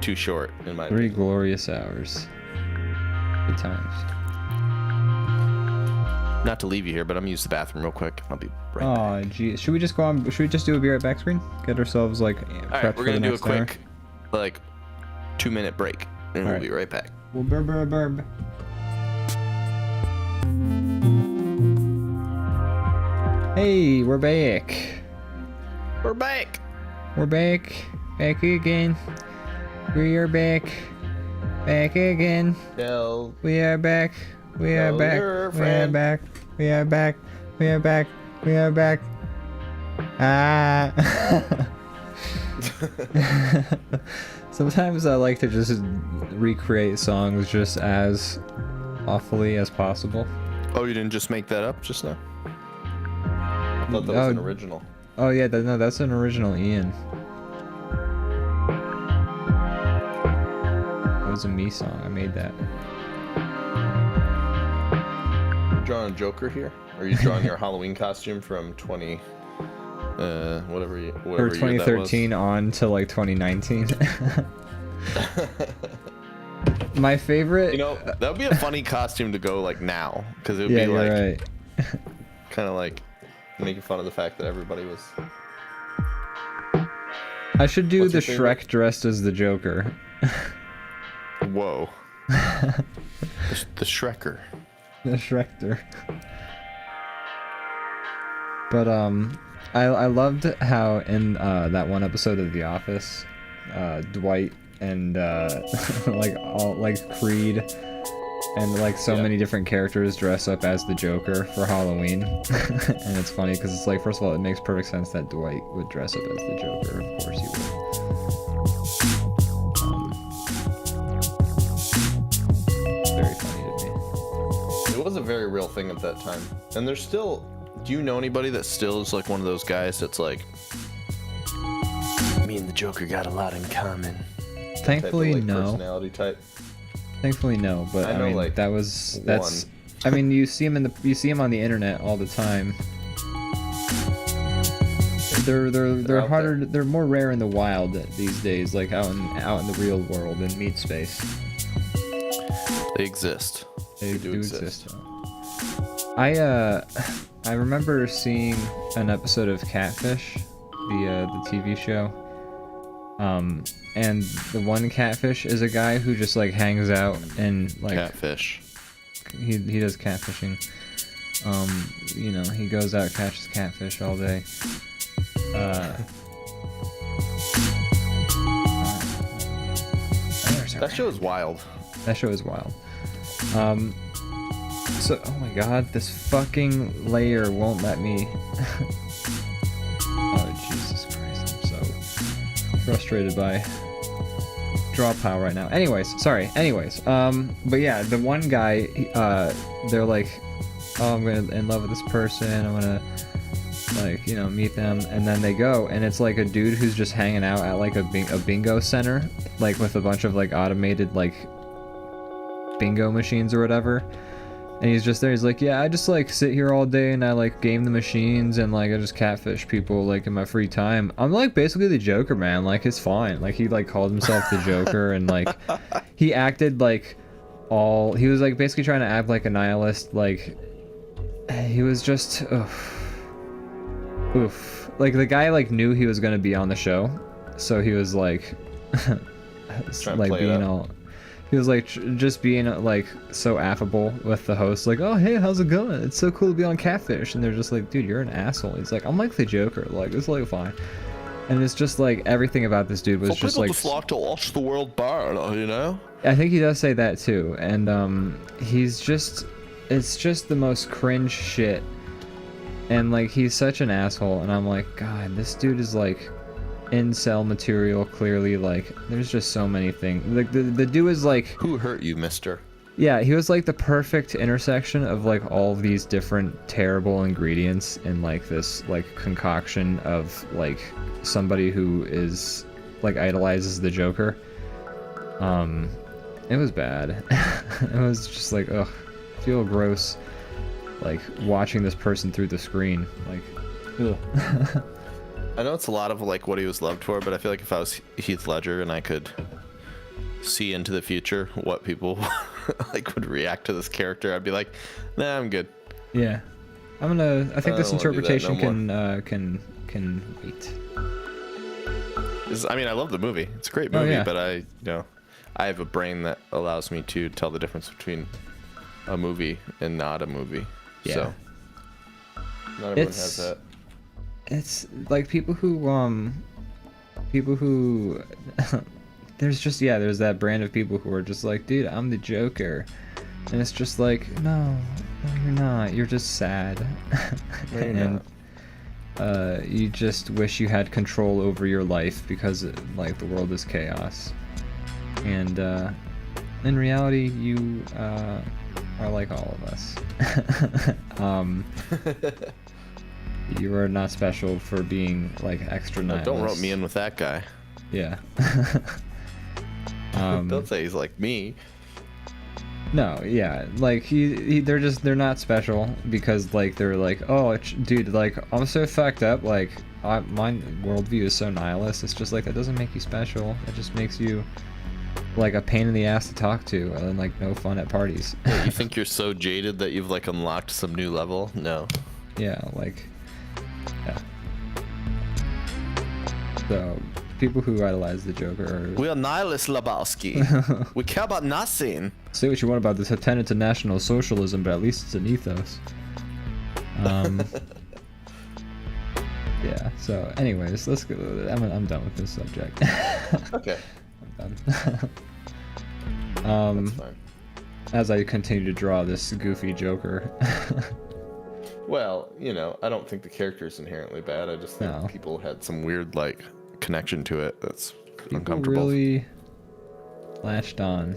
too short in my
3
opinion.
glorious hours. Good times.
Not to leave you here, but I'm gonna use the bathroom real quick. I'll be right back.
Oh, geez. Should we just go on? Should we just do a Be Right Back screen? Get ourselves like
All
prepped
right, we're
for the
gonna do a
next hour?
quick, like, 2-minute break, and we'll
Alright.
be right back.
Well, burb. Hey, we're back.
We're back.
We're back. Back again. We are back. Back again.
Tell
We are back. We are
Tell
back.
your
We are
friend.
back. We are back. We are back. We are back. Ah. Sometimes I like to just recreate songs just as awfully as possible.
Oh, you didn't just make that up just now? I thought that was an original.
Oh yeah, no, that's an original Ian. That was a me song. I made that.
You drawing a Joker here? Or are you drawing your Halloween costume from whatever
Or
year that was?
2013 on to like 2019. My favorite.
That would be a funny costume to go like now, because it would
Yeah,
be
you're
like
right.
kind of like making fun of the fact that everybody was.
I should do
What's
the
your favorite?
Shrek dressed as the Joker.
Whoa. The Shrekker.
The Shrekter. But I loved how in that one episode of The Office, Dwight and like Creed, and like so many different characters dress up as the Joker for Halloween. And it's funny because it's like, first of all, it makes perfect sense that Dwight would dress up as the Joker. Of course he would. Very funny to me.
It was a very real thing at that time, and there's still. Do you know anybody that still is like one of those guys that's like, me and the Joker got a lot in common?
Thankfully,
type of, like,
no.
Personality type.
Thankfully, no. But I
know,
mean,
like,
that's.
one.
I mean, you see him on the internet all the time. They're
out
harder.
there.
They're more rare in the wild these days, like out in the real world in meat space.
They exist.
They do exist. I remember seeing an episode of Catfish, the TV show. And the one catfish is a guy who just like hangs out and like
Catfish.
he does catfishing. You know, he goes out, catches catfish all day.
That show is wild.
That show is wild. So, oh my god, this fucking layer won't let me. Oh, Jesus Christ, I'm so frustrated by draw pile right now. Anyways, sorry. But yeah, the one guy, they're like, oh, I'm gonna in love with this person. I'm gonna, like, you know, meet them, and then they go, and it's like a dude who's just hanging out at like a bingo center, like with a bunch of like automated like bingo machines or whatever. And he's just there. He's like, yeah, I just like sit here all day and I like game the machines and like I just catfish people like in my free time. I'm like basically the Joker, man. Like it's fine. Like he like called himself the Joker and like he acted like he was like basically trying to act like a nihilist. Like he was just oof. Like the guy like knew he was gonna be on the show, so he was like like being all. He was like just being like so affable with the host, like, oh hey, how's it going? It's so cool to be on Catfish. And they're just like, dude, you're an asshole. He's like, I'm like the Joker, like it's like fine. And it's just like everything about this dude was
Some
just
people
like
just like to watch the world burn, you know.
I think he does say that too. And he's just, it's just the most cringe shit. And like he's such an asshole. And I'm like, God, this dude is like incel material, clearly. Like there's just so many things. Like the dude is like,
who hurt you, mister?
Yeah, he was like the perfect intersection of like all of these different terrible ingredients in like this like concoction of like somebody who is like idolizes the Joker. It was bad. It was just like, ugh, I feel gross like watching this person through the screen, like ugh.
I know it's a lot of like what he was loved for, but I feel like if I was Heath Ledger and I could see into the future what people like would react to this character, I'd be like, nah, I'm good.
Yeah, I think this
don't wanna do that
interpretation
no
can wait.
I mean, I love the movie. It's a great movie,
yeah.
but I have a brain that allows me to tell the difference between a movie and not a movie.
Yeah.
So not everyone has that.
It's like people who there's that brand of people who are just like, dude, I'm the Joker, and it's just like, no, you're not. You're just sad.
No, you're
And
not.
you just wish you had control over your life because like the world is chaos, and in reality you are like all of us. You are not special for being like extra nice.
Don't rope me in with that guy.
Yeah.
Don't say he's like me.
No, yeah, like they're not special because like they're like, oh, dude, like I'm so fucked up, like my worldview is so nihilist. It's just like that doesn't make you special. It just makes you like a pain in the ass to talk to and like no fun at parties.
Yeah, you think you're so jaded that you've like unlocked some new level? No.
Yeah, like, yeah. So people who idolize the Joker are...
We are nihilists, Lebowski. We care about nothing.
Say what you want about this tenet to National Socialism, but at least it's an ethos. Yeah, so anyways, let's go. I'm done with this subject.
Okay.
done.
That's fine.
As I continue to draw this goofy Joker.
Well, you know, I don't think the character is inherently bad. I just think
No.
people had some weird like connection to it that's
People
uncomfortable.
really latched on.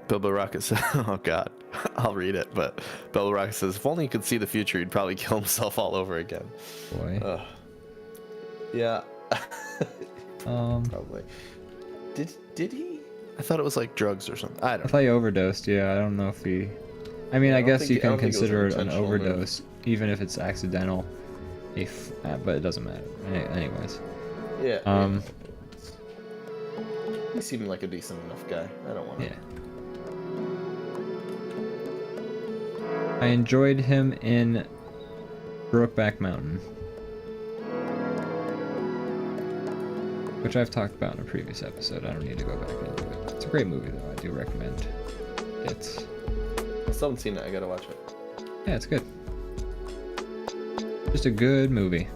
Bilbo Rocket says, "Oh God, I'll read it." But Bilbo Rocket says, "If only he could see the future, he'd probably kill himself all over again."
Boy.
Yeah.
Um,
Probably. Did he? I thought it was like drugs or something. I
I
don't.
thought he overdosed. Yeah, I don't know if he. I mean, I
don't
guess
think
you
I
can
don't think it was
consider
an
it an
intentional move.
overdose, even if it's accidental. If, but it doesn't matter. Anyways.
Yeah.
Um,
He seemed like a decent enough guy. I don't want to.
Yeah. I enjoyed him in Brokeback Mountain, which I've talked about in a previous episode. I don't need to go back into it. It's a great movie, though. I do recommend it.
I still haven't seen it. I gotta watch it.
Yeah, it's good. Just a good movie.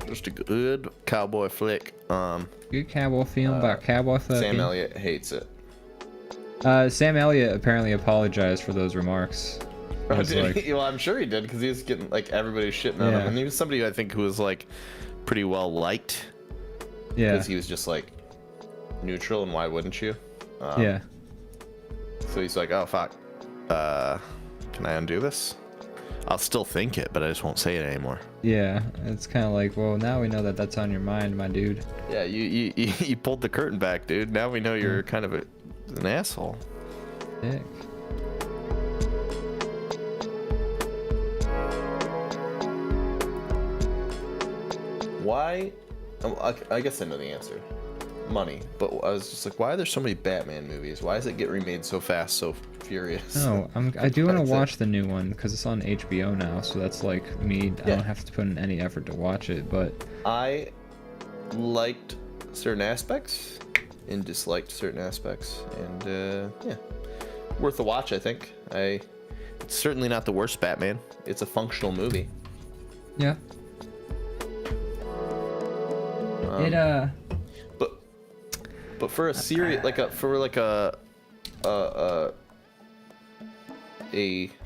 Just a good cowboy flick.
Good cowboy film about cowboy fucking.
Sam Elliott hates it.
Sam Elliott apparently apologized for those remarks.
Oh,
Was
did
like-
he? Well, I'm sure he did because he was getting like everybody was shitting on him,
Yeah.
and he was somebody I think who was like pretty well liked
Yeah.
because he was just like neutral, and why wouldn't you?
Yeah.
So he's like, oh fuck, can I undo this? I'll still think it, but I just won't say it anymore.
Yeah. It's kind of like, well, now we know that that's on your mind, my dude.
Yeah, you pulled the curtain back, dude. Now we know you're kind of an asshole.
Dick.
Why? I guess I know the answer. Money. But I was just like, why are there so many Batman movies? Why does it get remade so fast, so furious?
No, I do want to
That's it.
watch the new one because it's on HBO now, so that's like me. I
Yeah.
don't have to put in any effort to watch it, but
I liked certain aspects and disliked certain aspects, and yeah, worth a watch. I think. It's certainly not the worst Batman. It's a functional movie.
yeah.
But for a series like a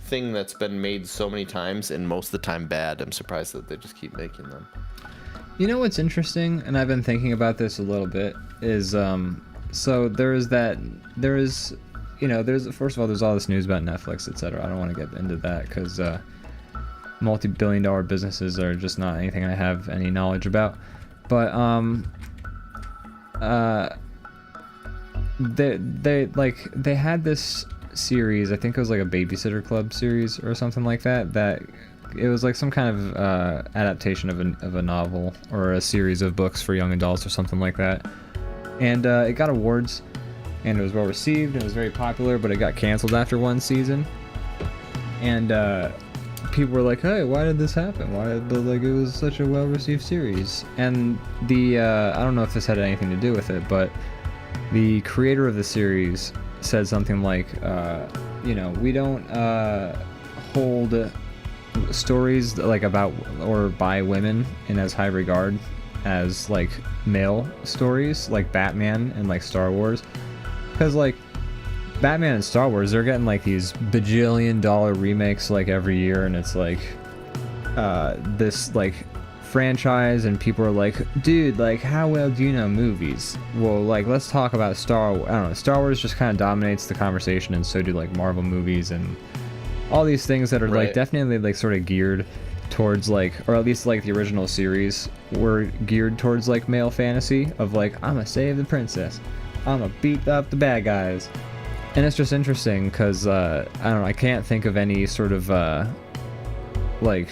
thing that's been made so many times and most of the time bad, I'm surprised that they just keep making them.
You know what's interesting, and I've been thinking about this a little bit, is so there's first of all, there's all this news about Netflix, etc. I don't want to get into that because multi-billion-dollar businesses are just not anything I have any knowledge about. But they had this series, I think it was like a Babysitter Club series or something like that, that it was like some kind of adaptation of a novel or a series of books for young adults or something like that. And it got awards, and it was well received, and it was very popular, but it got canceled after one season. And people were like, hey, why did this happen? It was such a well received series. And I don't know if this had anything to do with it, but the creator of the series said something like, we don't hold stories like about or by women in as high regard as like male stories like Batman and like Star Wars, because like Batman and Star Wars, they're getting like these bajillion-dollar remakes like every year, and it's like this like franchise, and people are like, dude, like how well do you know movies? Well, like let's talk about Star Wars. I don't know, Star Wars just kind of dominates the conversation, and so do like Marvel movies and all these things that are like
Right.
definitely like sort of geared towards like, or at least like the original series were geared towards like male fantasy of like, I'ma save the princess, I'ma beat up the bad guys. And it's just interesting because I don't know, I can't think of any sort of like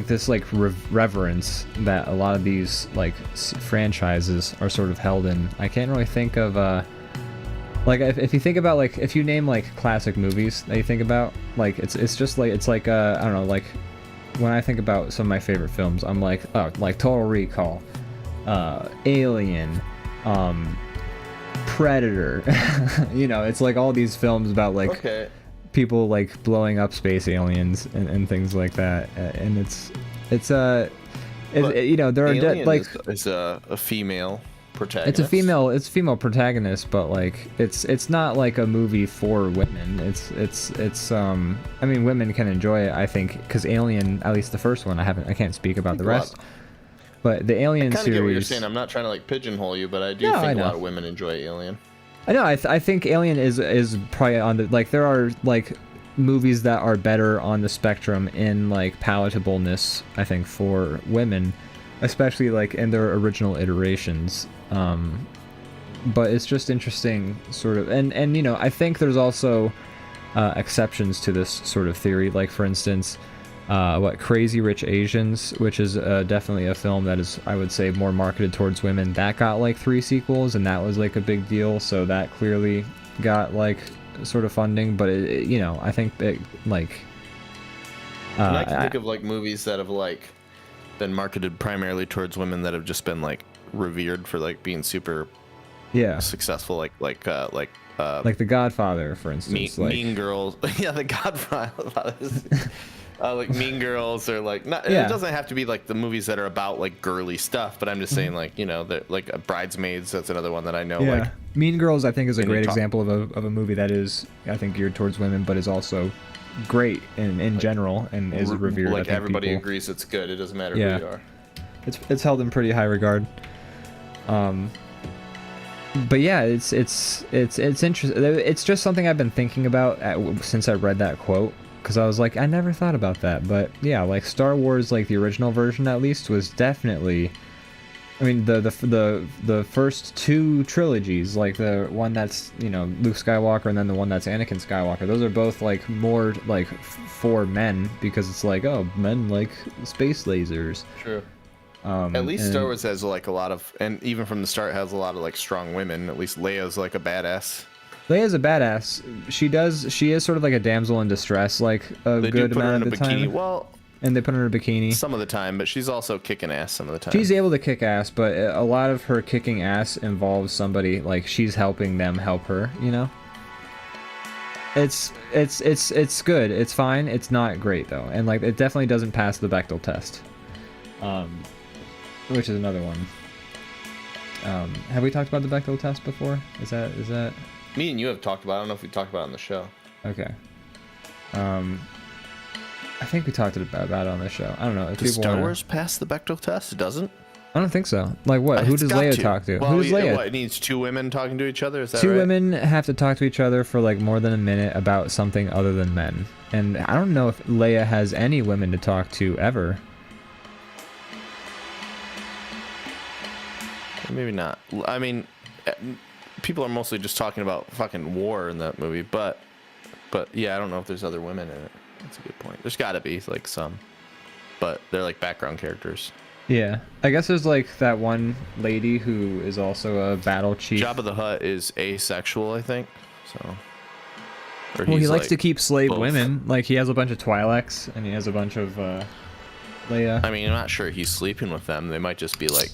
this like reverence that a lot of these like franchises are sort of held in. I can't really think of like if you think about like, if you name like classic movies that you think about, like it's just like, it's like I don't know, like when I think about some of my favorite films, I'm like, oh, like Total Recall, Alien, Predator. It's like all these films about like
Okay.
people like blowing up space aliens and things like that, and it's You know, there are
Alien
like
is a female protagonist.
it's a female protagonist, but like it's not like a movie for women. It's I mean, women can enjoy it, I think, because Alien, at least the first one, I can't speak about the rest. But the Alien
I kind of
series.
get what you're saying. I'm not trying to like pigeonhole you, but I do think a lot of women enjoy Alien.
I know. I think Alien is probably on the, like, there are like movies that are better on the spectrum in like palatableness, I think, for women, especially like in their original iterations. But it's just interesting, sort of, and you know, I think there's also exceptions to this sort of theory. Like, for instance, Crazy Rich Asians, which is definitely a film that is, I would say, more marketed towards women. That got like 3 sequels, and that was like a big deal. So that clearly got like sort of funding. But you know, I think it, like,
and I can think of like movies that have like been marketed primarily towards women that have just been like revered for like being super successful, like The Godfather, for instance. Mean Girls. Yeah, The Godfather. Like Mean Girls, or like not. It doesn't have to be like the movies that are about like girly stuff, but I'm just saying, like, you know, that like Bridesmaids. That's another one that I know.
Yeah.
Like
Mean Girls, I think, is a great example of a movie that is, I think, geared towards women, but is also great in like, general, and is revered.
Like, everybody agrees it's good. It doesn't matter who you are.
It's held in pretty high regard. But yeah, it's interesting. It's just something I've been thinking about since I read that quote, because I was like, I never thought about that. But yeah, like Star Wars, like the original version at least, was definitely, I mean, the first 2 trilogies, like the one that's, you know, Luke Skywalker, and then the one that's Anakin Skywalker, those are both like more like for men, because it's like, oh, men like space lasers.
True. At least Star Wars has like a lot of, and even from the start has a lot of like strong women. At least Leia's like a badass.
Leia's a badass. She is sort of like a damsel in distress, like a good amount of the time.
Well,
and they put her in a bikini
some of the time, but she's also kicking ass some of the time.
She's able to kick ass, but a lot of her kicking ass involves somebody, like, she's helping them help her, you know? It's good. It's fine. It's not great though. And like, it definitely doesn't pass the Bechdel test. Which is another one. Have we talked about the Bechdel test before? Is that
Me and you have talked about it. I don't know if we talked about it on the show.
Okay. I think we talked about it on the show. I don't know.
Does Star Wars pass the Bechdel test? It doesn't?
I don't think so. Like what? Who does Leia talk to?
Well,
Who does Leia?
What, it needs 2 women talking to each other? Is that
2
right?
women have to talk to each other for like more than a minute about something other than men. And I don't know if Leia has any women to talk to ever.
Maybe not. I mean, people are mostly just talking about fucking war in that movie, but yeah, I don't know if there's other women in it. That's a good point. There's got to be like some, but they're like background characters.
Yeah, I guess there's like that one lady who is also a battle chief.
Jabba the Hutt is asexual, I think. So.
Well, he likes to keep slave women. Like, he has a bunch of Twi'leks, and he has a bunch of Leia.
I mean, I'm not sure he's sleeping with them. They might just be like.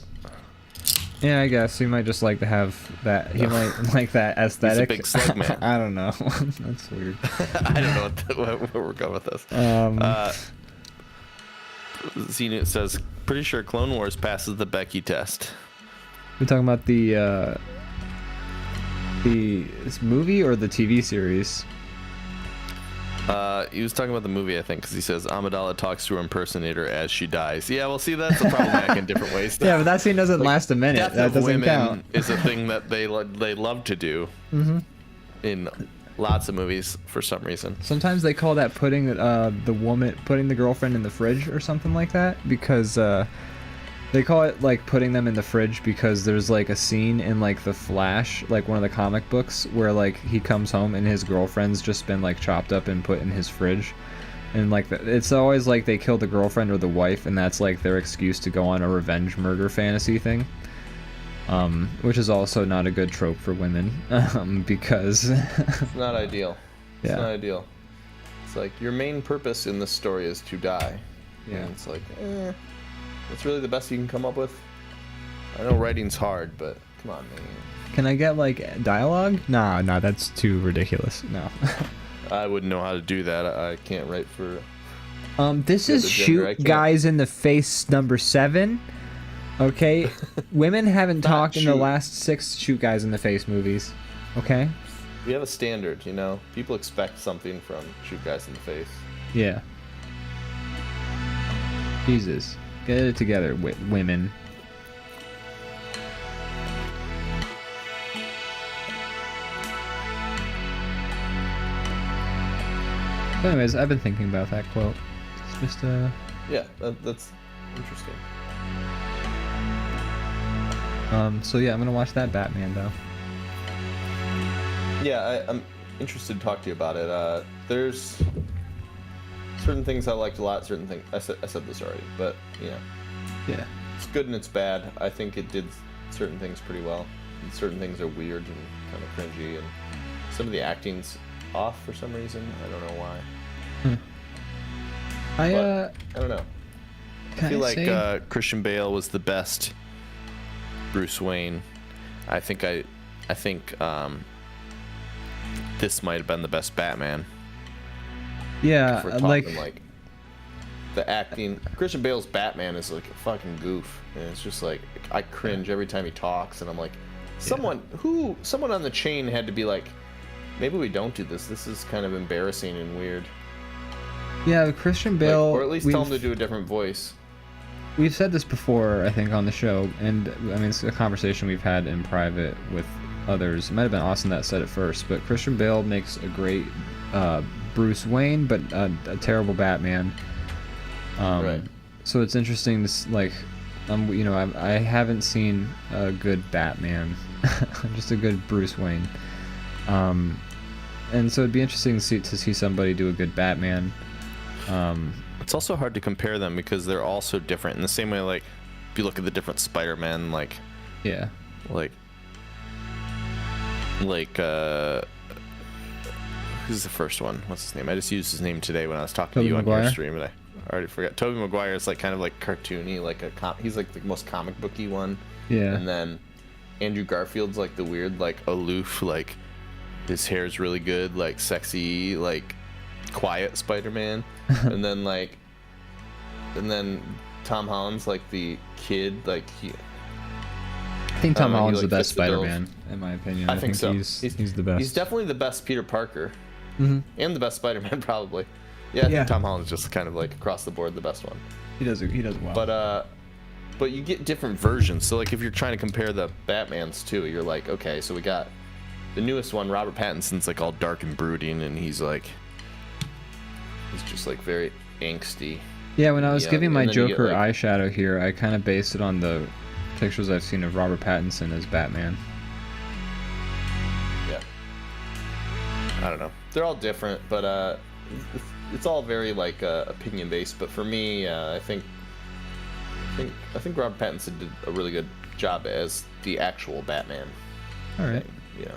Yeah, I guess he might just like to have that. He might like that aesthetic.
He's a big slug man.
I don't know. That's weird.
I don't know where we're going with this. Zenit says, pretty sure Clone Wars passes the Becky test.
We're talking about this movie or the TV series?
He was talking about the movie, I think, because he says Amidala talks to her impersonator as she dies. Yeah, well, see, that's a problematic in different ways.
Yeah, but that scene doesn't last a minute.
Death
that
of
doesn't
women
count.
Is a thing that they love to do in lots of movies for some reason.
Sometimes they call that putting the girlfriend in the fridge or something like that, because they call it like putting them in the fridge because there's like a scene in like The Flash, like one of the comic books, where like he comes home and his girlfriend's just been like chopped up and put in his fridge, and like it's always like they kill the girlfriend or the wife, and that's like their excuse to go on a revenge murder fantasy thing, which is also not a good trope for women, because
it's not ideal. It's
Yeah.
not ideal. It's like your main purpose in this story is to die.
Yeah.
And it's like, that's really the best you can come up with. I know writing's hard, but come on, man.
Can I get like dialogue? Nah, that's too ridiculous. No.
I wouldn't know how to do that. I can't write for
This
Yeah,
is
the gender, I
shoot
can't-
guys in the face number 7. Okay, women haven't talked in the
shoot.
last 6 shoot guys in the face movies. Okay.
We have a standard, you know. People expect something from shoot guys in the face.
Yeah. Jesus, get it together, women. But anyways, I've been thinking about that quote. It's just
Yeah, that's interesting.
So yeah, I'm gonna watch that Batman though.
Yeah, I'm interested to talk to you about it. There's certain things I liked a lot, certain things I said this already, but you know,
Yeah.
it's good and it's bad. I think it did certain things pretty well. And certain things are weird and kind of cringy, and some of the acting's off for some reason. I don't know why.
I
don't know. I feel like Christian Bale was the best Bruce Wayne. I think this might have been the best Batman.
yeah,
If we're talking like the acting. Christian Bale's Batman is like a fucking goof, and it's just like I cringe every time he talks, and I'm like, someone on the chain had to be like, maybe we don't do this. This is kind of embarrassing and weird.
yeah, Christian Bale,
Or at least tell him to do a different voice.
We've said this before, I think, on the show, and I mean, it's a conversation we've had in private with others. It might have been Austin that said it first, but Christian Bale makes a great Bruce Wayne, but a terrible Batman.
Right.
So it's interesting to like, you know, I haven't seen a good Batman, just a good Bruce Wayne. And so it'd be interesting to see somebody do a good Batman.
It's also hard to compare them because they're all so different. In the same way, like if you look at the different Spider-Men, like who's the first one? What's his name? I just used his name today when I was talking to you on your stream, and I already forgot. Tobey Maguire is like kind of like cartoony, like he's like the most comic booky one.
Yeah.
And then Andrew Garfield's like the weird, like aloof, like his hair's really good, like sexy, like quiet Spider-Man. and then Tom Holland's like the kid, like
I think Tom Holland's
like,
the best
fits the bill.
Spider-Man, in my opinion.
I think so.
He's the best.
He's definitely the best Peter Parker,
Mhm.
and the best Spider-Man probably. Yeah, I
Yeah.
think Tom Holland's just kind of like across the board the best one.
He does well.
But you get different versions. So like if you're trying to compare the Batmans too, you're like, okay, so we got the newest one, Robert Pattinson's like all dark and brooding, and he's just like very angsty.
Yeah, when I was
Yeah,
giving my
and then you get,
Joker
like-
eyeshadow here, I kind of based it on the pictures I've seen of Robert Pattinson as Batman.
Yeah. I don't know. They're all different, but it's all very like opinion based. But for me, I think Robert Pattinson did a really good job as the actual Batman.
All right.
Yeah.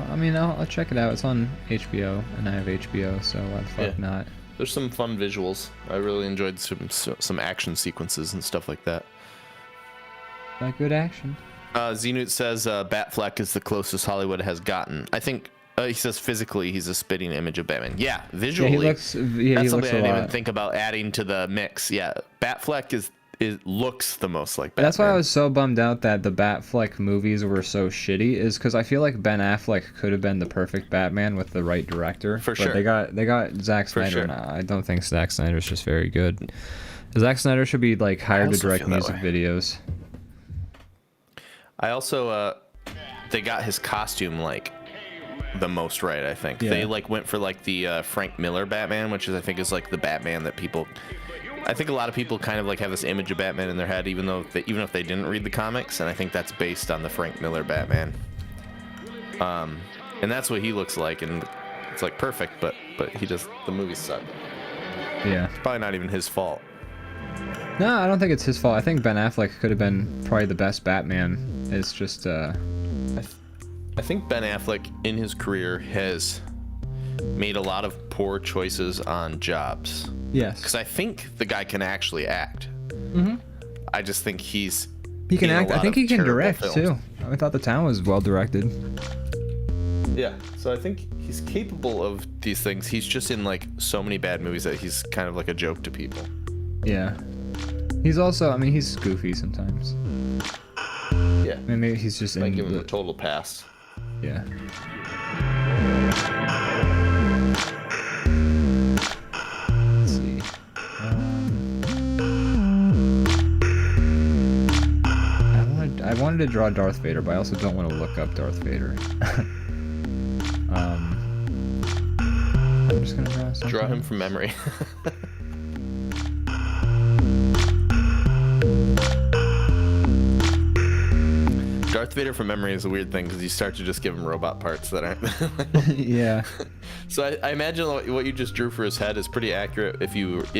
I mean, I'll check it out. It's on HBO, and I have HBO, so why the fuck
Yeah.
not?
There's some fun visuals. I really enjoyed some action sequences and stuff like that.
Like good action.
Zenut says Batfleck is the closest Hollywood has gotten. I think he says physically he's a spitting image of Batman. Yeah, visually.
Yeah, he looks. Yeah,
that's
he looks
something
a
I didn't even
lot.
think about adding to the mix. Yeah, Batfleck looks the most like Batman.
That's why I was so bummed out that the Batfleck movies were so shitty. Is because I feel like Ben Affleck could have been the perfect Batman with the right director.
For
but
sure.
They got Zack
For
Snyder.
sure.
And I don't think Zack Snyder's just very good. Zack Snyder should be like hired to
also
direct
feel that
music
way.
videos.
I also they got his costume like the most right. I think
Yeah.
they like went for like the Frank Miller Batman, which is I think is like the Batman that people. I think a lot of people kind of like have this image of Batman in their head, even if they didn't read the comics, and I think that's based on the Frank Miller Batman. And that's what he looks like, and it's like perfect, but the movies suck.
Yeah.
It's probably not even his fault.
No, I don't think it's his fault. I think Ben Affleck could have been probably the best Batman. It's just
I think Ben Affleck in his career has made a lot of poor choices on jobs.
yes.
Because I think the guy can actually act.
Mhm.
I just think he
He can
in a
act. I
lot
think
of
he can
terrible
direct
films.
too. I thought the town was well directed.
Yeah, so I think he's capable of these things. He's just in like so many bad movies that he's kind of like a joke to people.
Yeah. He's also, I mean, he's goofy sometimes.
Yeah.
I mean, maybe he's just
I
in
give him
the,
a total pass.
yeah. Let's see. I wanted to draw Darth Vader, but I also don't want to look up Darth Vader. I'm just gonna draw something.
Draw him from memory. Darth Vader from memory is a weird thing because you start to just give him robot parts that aren't.
Yeah.
So I imagine what you just drew for his head is pretty accurate if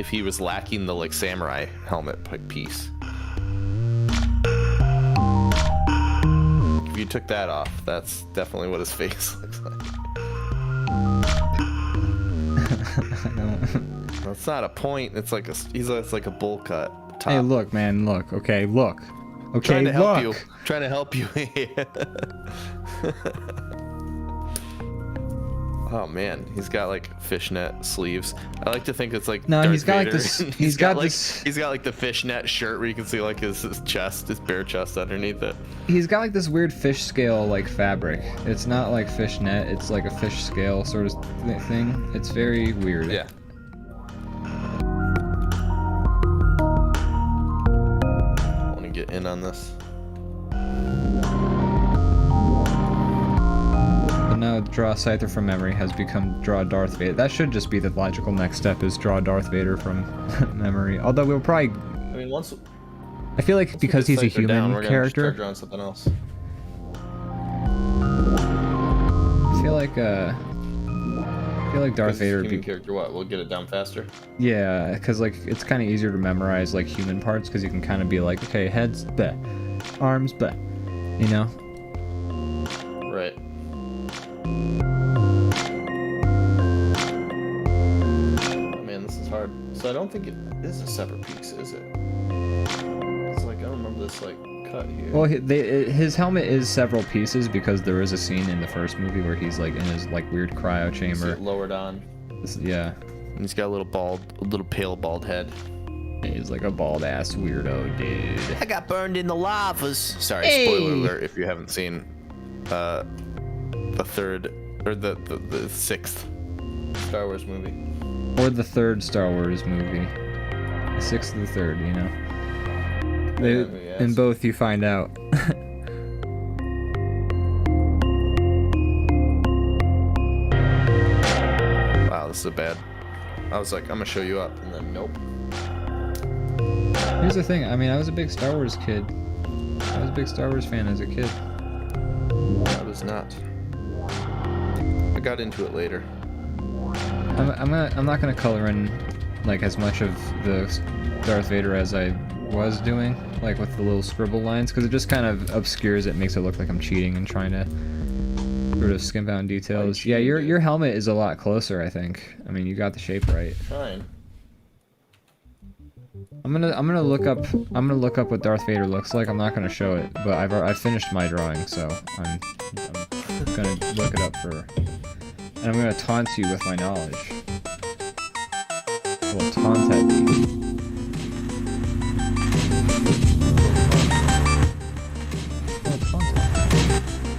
he was lacking the like samurai helmet piece. If you took that off, that's definitely what his face looks like.
I don't.
That's not a point. It's like it's like a bowl cut top.
Hey, look, man, look. Okay, look. Okay,
Trying to help
look.
you. Trying to help you. Oh man, he's got like fishnet sleeves. I like to think it's like
No,
Darth
he's got like
Vader.
this.
He's got like the fishnet shirt where you can see like his chest, his bare chest underneath it.
He's got like this weird fish scale like fabric. It's not like fishnet. It's like a fish scale sort of thing. It's very weird.
Yeah. I want to get in on this.
But now draw Scyther from memory has become draw Darth Vader. That should just be the logical next step is draw Darth Vader from memory. Although we'll probably.
I mean, once
I feel like because he's a
Scyther down,
human
we're gonna
character.
start drawing something else.
I feel like Darth Vader would
Human
be.
character. What? We'll get it down faster.
Yeah, because like it's kind of easier to memorize like human parts because you can kind of be like, okay, heads, bleh, arms, bleh, you know.
Right. Oh, man, this is hard. So I don't think it is a separate piece, is it? It's like I don't remember this like cut here.
Well, his helmet is several pieces because there is a scene in the first movie where he's like in his like weird cryo
See
chamber.
it lowered on.
Yeah,
And he's got a little pale bald head.
he's like a bald ass weirdo dude.
I got burned in the lavas. Sorry,
Hey!
spoiler alert if you haven't seen the third or the sixth Star Wars movie.
Or the third Star Wars movie, the sixth and the third. You know, in both you find out.
Wow, this is a bad. I was like, I'm gonna show you up, and then nope.
Here's the thing. I mean, I was a big Star Wars kid. I was a big Star Wars fan as a kid.
I was not. I got into it later.
I'm not gonna color in like as much of the Darth Vader as I was doing, like with the little scribble lines, because it just kind of obscures it, makes it look like I'm cheating and trying to sort of skimp out details. Yeah, your helmet is a lot closer, I think. I mean, you got the shape right.
Fine.
I'm gonna look up what Darth Vader looks like. I'm not gonna show it, but I've finished my drawing, so I'm gonna look it up for. And I'm gonna taunt you with my knowledge. A little taunt at you. Oh, taunt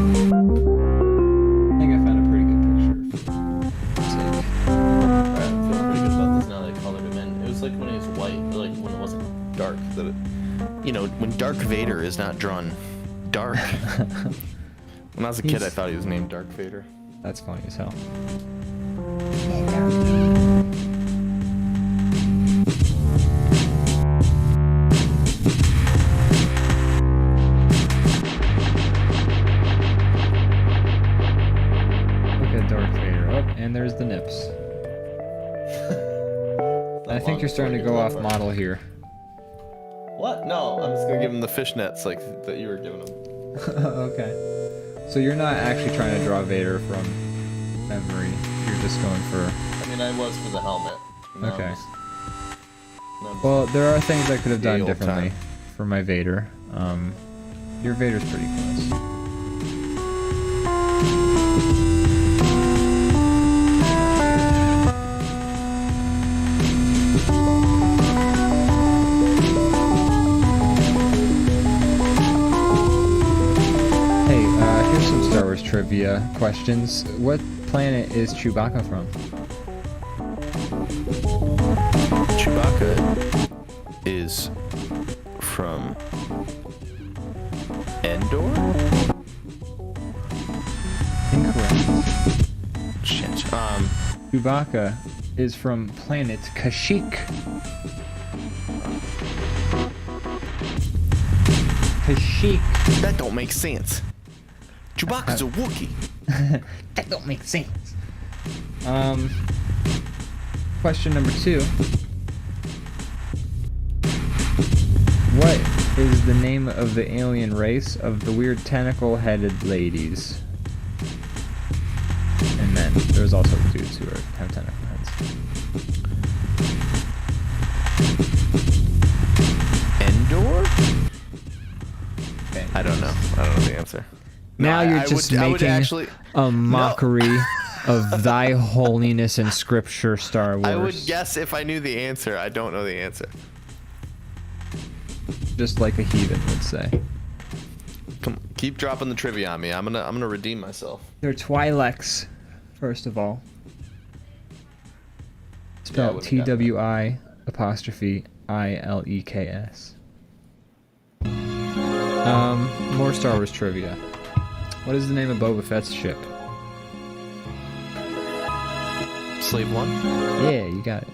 I think I found a pretty good picture.
Alright, I'm feeling pretty good about this now that I colored him in. It was like when he was white, or like when it wasn't dark. That it, you know, when Dark Vader is not drawn dark. When I was a kid, I thought he was named Dark Vader.
That's funny as hell. Look at Darth Vader. Oh, and there's the nips. I think you're starting to go off model here.
What? No, I'm just gonna give him the fishnets like that you were giving him.
Okay. So you're not actually trying to draw Vader from memory. You're just going for.
I mean, I was for the helmet. No,
Okay.
No,
Well, there are things I could have
The
done
old
differently
time.
for my Vader. Your Vader's pretty close. Hey, here's some Star Wars trivia questions. What planet is Chewbacca from?
Chewbacca is from Endor?
Incorrect.
Shit.
Chewbacca is from planet Kashyyyk. Kashyyyk.
That don't make sense. Chewbacca's a Wookiee.
That don't make sense. Question number 2. What is the name of the alien race of the weird tentacle-headed ladies? And men. There's also dudes who have tentacle heads.
Endor?
Okay.
I don't know. I don't know the answer.
Now
No,
you're
I
just
would
making
actually,
a mockery of thy holiness in scripture, Star Wars.
I would guess if I knew the answer. I don't know the answer.
Just like a heathen would say.
Come, keep dropping the trivia on me. I'm gonna redeem myself.
They're Twi'leks, first of all. Spelled
would've gotten that.
T-W-I apostrophe I-L-E-K-S. More Star Wars trivia. What is the name of Boba Fett's ship?
Slave 1?
Yeah, you got it.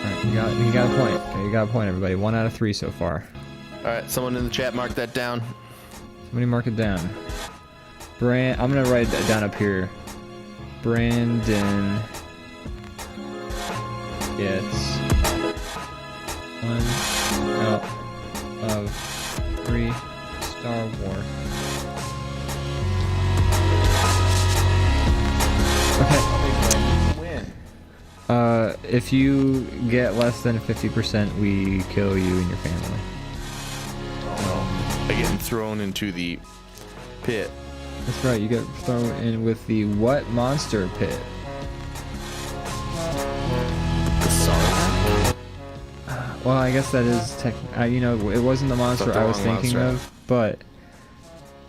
Alright, you got a point. Okay, you got a point, everybody. 1 out of 3 so far.
Alright, someone in the chat mark that down.
Somebody mark it down. I'm gonna write that down up here. Brandon gets 1 out of 3 Star Wars. Okay. If you get less than 50%, we kill you and your family.
By getting thrown into the pit.
That's right, you get thrown in with the what monster pit?
The Sarlacc?
Well, I guess that is you know, it wasn't the monster
the
I was
wrong
thinking
monster.
of, but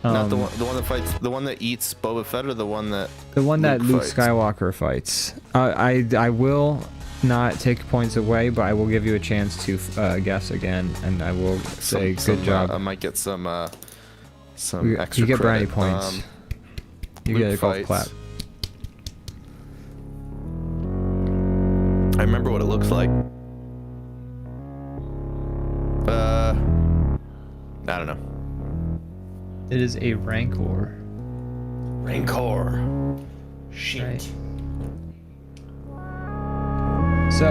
Not the one that fights, the one that eats Boba Fett, or the one that
Luke
fights?
Skywalker fights. I will not take points away, but I will give you a chance to guess again, and I will say good job.
I might get some
You
extra
get brownie
credit.
points. You
Luke
get a golf
fights.
clap.
I remember what it looks like. I don't know.
It is a Rancor.
Rancor. Shit.
Right. So,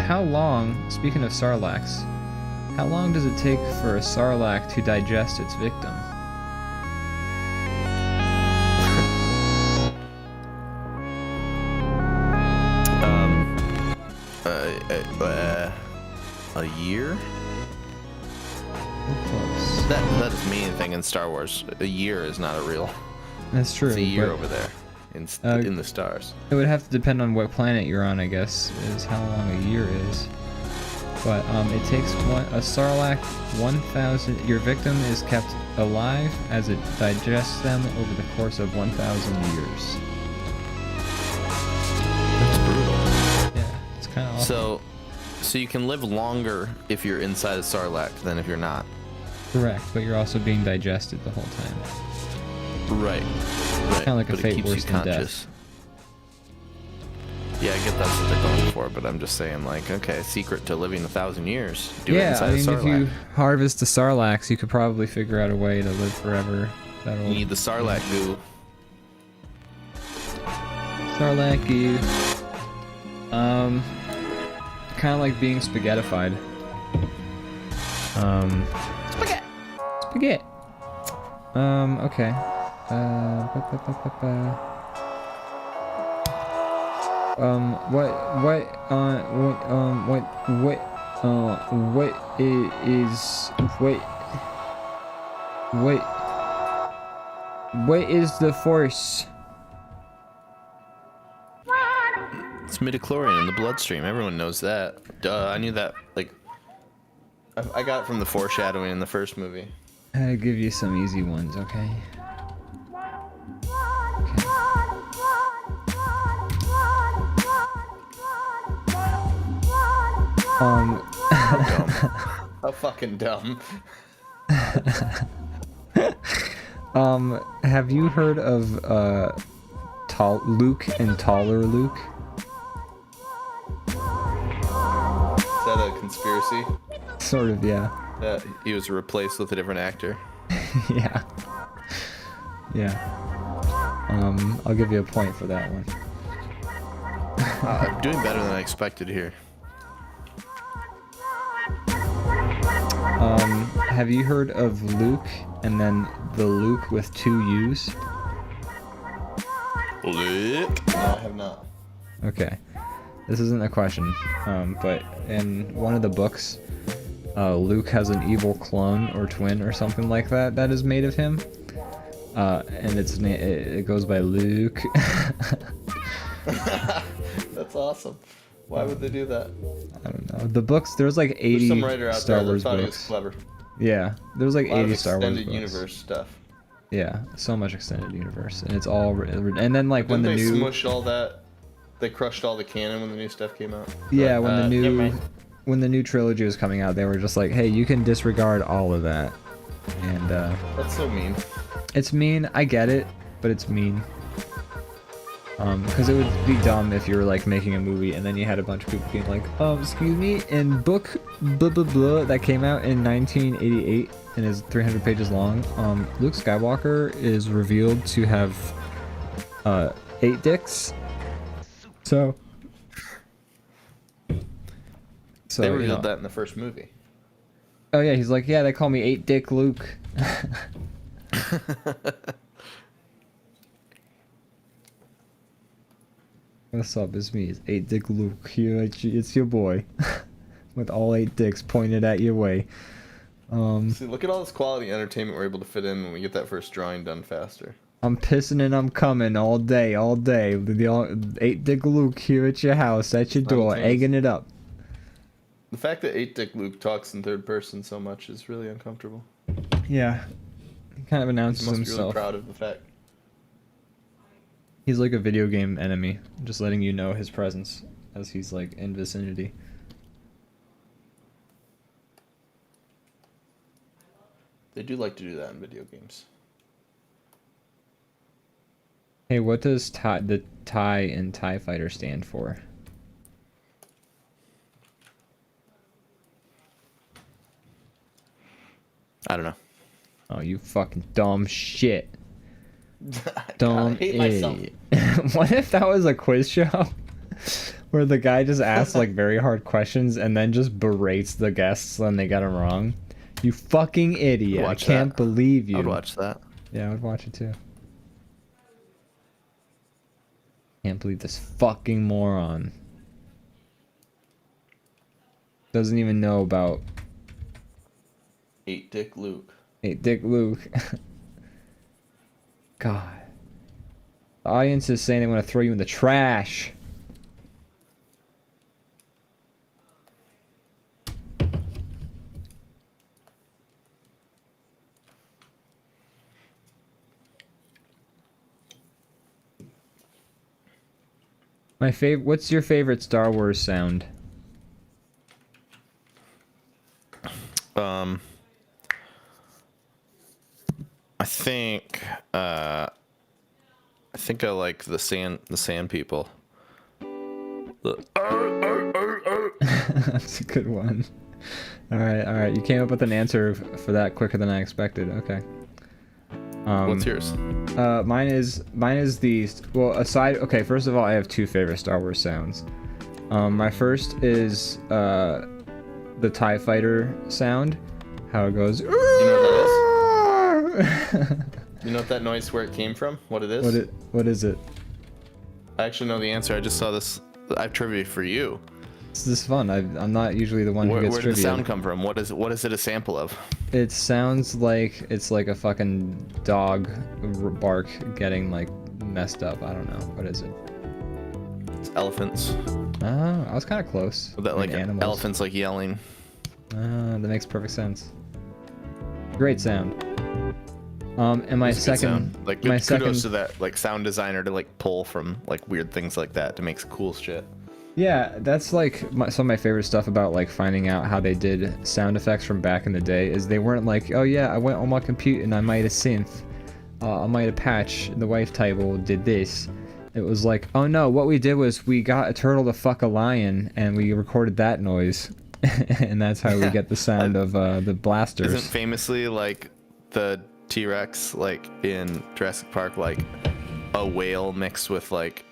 how long, speaking of Sarlaccs, how long does it take for a Sarlacc to digest its victim?
A year?
Close.
That doesn't mean anything in Star Wars. A year is not a real.
That's true.
It's a year
but
over there in the stars.
it would have to depend on what planet you're on, I guess, is how long a year is. But it takes a Sarlacc 1,000. Your victim is kept alive as it digests them over the course of 1,000 years.
That's brutal.
Yeah, it's kind of awful.
So you can live longer if you're inside a Sarlacc than if you're not.
Correct, but you're also being digested the whole time.
Right.
Kinda like a
But it
fate
keeps you
worse than death.
conscious. Yeah, I get that's what they're going for, but I'm just saying, like, okay, secret to living 1,000 years. Do it
Yeah,
inside
I mean,
a
if
Sarlacc.
you harvest the Sarlaccs, you could probably figure out a way to live forever. That'll
You need the Sarlacc goo.
Sarlacc you. Kind of like being spaghettified. Spaghetti. Okay. Ba, ba, ba, ba, ba. What is the Force?
It's midichlorian in the bloodstream. Everyone knows that. Duh, I knew that. Like, I got it from the foreshadowing in the first movie.
I'll give you some easy ones, okay?
How fucking dumb.
Have you heard of Luke and Taller Luke?
Is that a conspiracy?
Sort of, yeah.
That he was replaced with a different actor.
Yeah. Yeah. I'll give you a point for that one.
I'm doing better than I expected here.
Have you heard of Luke and then the Luke with 2 U's?
Luke? No, I have not.
Okay. This isn't a question, but in one of the books, Luke has an evil clone or twin or something like that that is made of him. And it goes by Luke.
That's awesome. Why would they do that?
I don't know. The books, there's like 80
There's some writer out
Star
there that
Wars
thought he was
books.
clever.
Yeah, there's like
A lot
80
of
Star Wars
extended
books.
universe stuff.
Yeah, so much extended universe, and it's all and then like when
Didn't
the
they
new
smush all that? They crushed all the canon when the new stuff came out.
yeah
Like,
when the
never
new
mind.
when the new trilogy was coming out, they were just like, hey, you can disregard all of that, and
That's so mean.
it's mean. I get it, but it's mean. Because it would be dumb if you were like making a movie and then you had a bunch of people being like, excuse me, in book blah blah blah that came out in 1988 and is 300 pages long, Luke Skywalker is revealed to have 8 dicks. So
They revealed that in the first movie.
Oh yeah, he's like, yeah, they call me 8 Dick Luke. What's up? It's me. It's 8 Dick Luke here. It's your boy, with all 8 dicks pointed at your way.
See, look at all this quality entertainment we're able to fit in when we get that first drawing done faster.
I'm pissing and I'm coming all day, all day. The 8 Dick Luke here at your house, at your door, egging it up.
The fact that 8 Dick Luke talks in third person so much is really uncomfortable.
Yeah, he kind of announces
He must be really
himself.
proud of the fact.
He's like a video game enemy, just letting you know his presence as he's like in vicinity.
They do like to do that in video games.
Hey, what does the TIE in TIE Fighter stand for?
I don't know.
Oh, you fucking dumb shit.
God,
Dumb
I hate myself.
idiot. What if that was a quiz show? Where the guy just asks like very hard questions and then just berates the guests when they got them wrong? You fucking idiot. I
Watch
can't
that.
believe you.
I'd watch that.
Yeah, I would watch it too. Can't believe this fucking moron. Doesn't even know about
8 Dick Luke.
8 Dick Luke. God. The audience is saying they want to throw you in the trash. What's your favorite Star Wars sound?
I think I like the sand people.
That's a good one. All right. You came up with an answer for that quicker than I expected. Okay.
What's yours?
Mine is the okay, first of all, I have 2 favorite Star Wars sounds. My first is the TIE Fighter sound, how it goes.
You know what that You know what that noise where it came from? What it is?
What is it?
I actually know the answer. I just saw this. I have trivia for you.
This is fun. I'm not usually the one who gets
Where did
trivia.
the sound come from? What is it a sample of?
It sounds like it's like a fucking dog bark getting like messed up. I don't know. What is it?
It's elephants.
Oh, I was kind of close.
That like
animals.
elephants like yelling.
That makes perfect sense. Great sound. And my
It's a good
second,
sound. Like
my
kudos
second,
to that like sound designer to like pull from like weird things like that to make cool shit.
yeah, that's like some of my favorite stuff about like finding out how they did sound effects from back in the day is they weren't like, oh yeah, I went on my computer and I made a synth, I made a patch, the wave table did this. It was like, oh no, what we did was we got a turtle to fuck a lion and we recorded that noise, and that's how we get the sound of the blasters.
Isn't famously like the T-Rex like in Jurassic Park like a whale mixed with like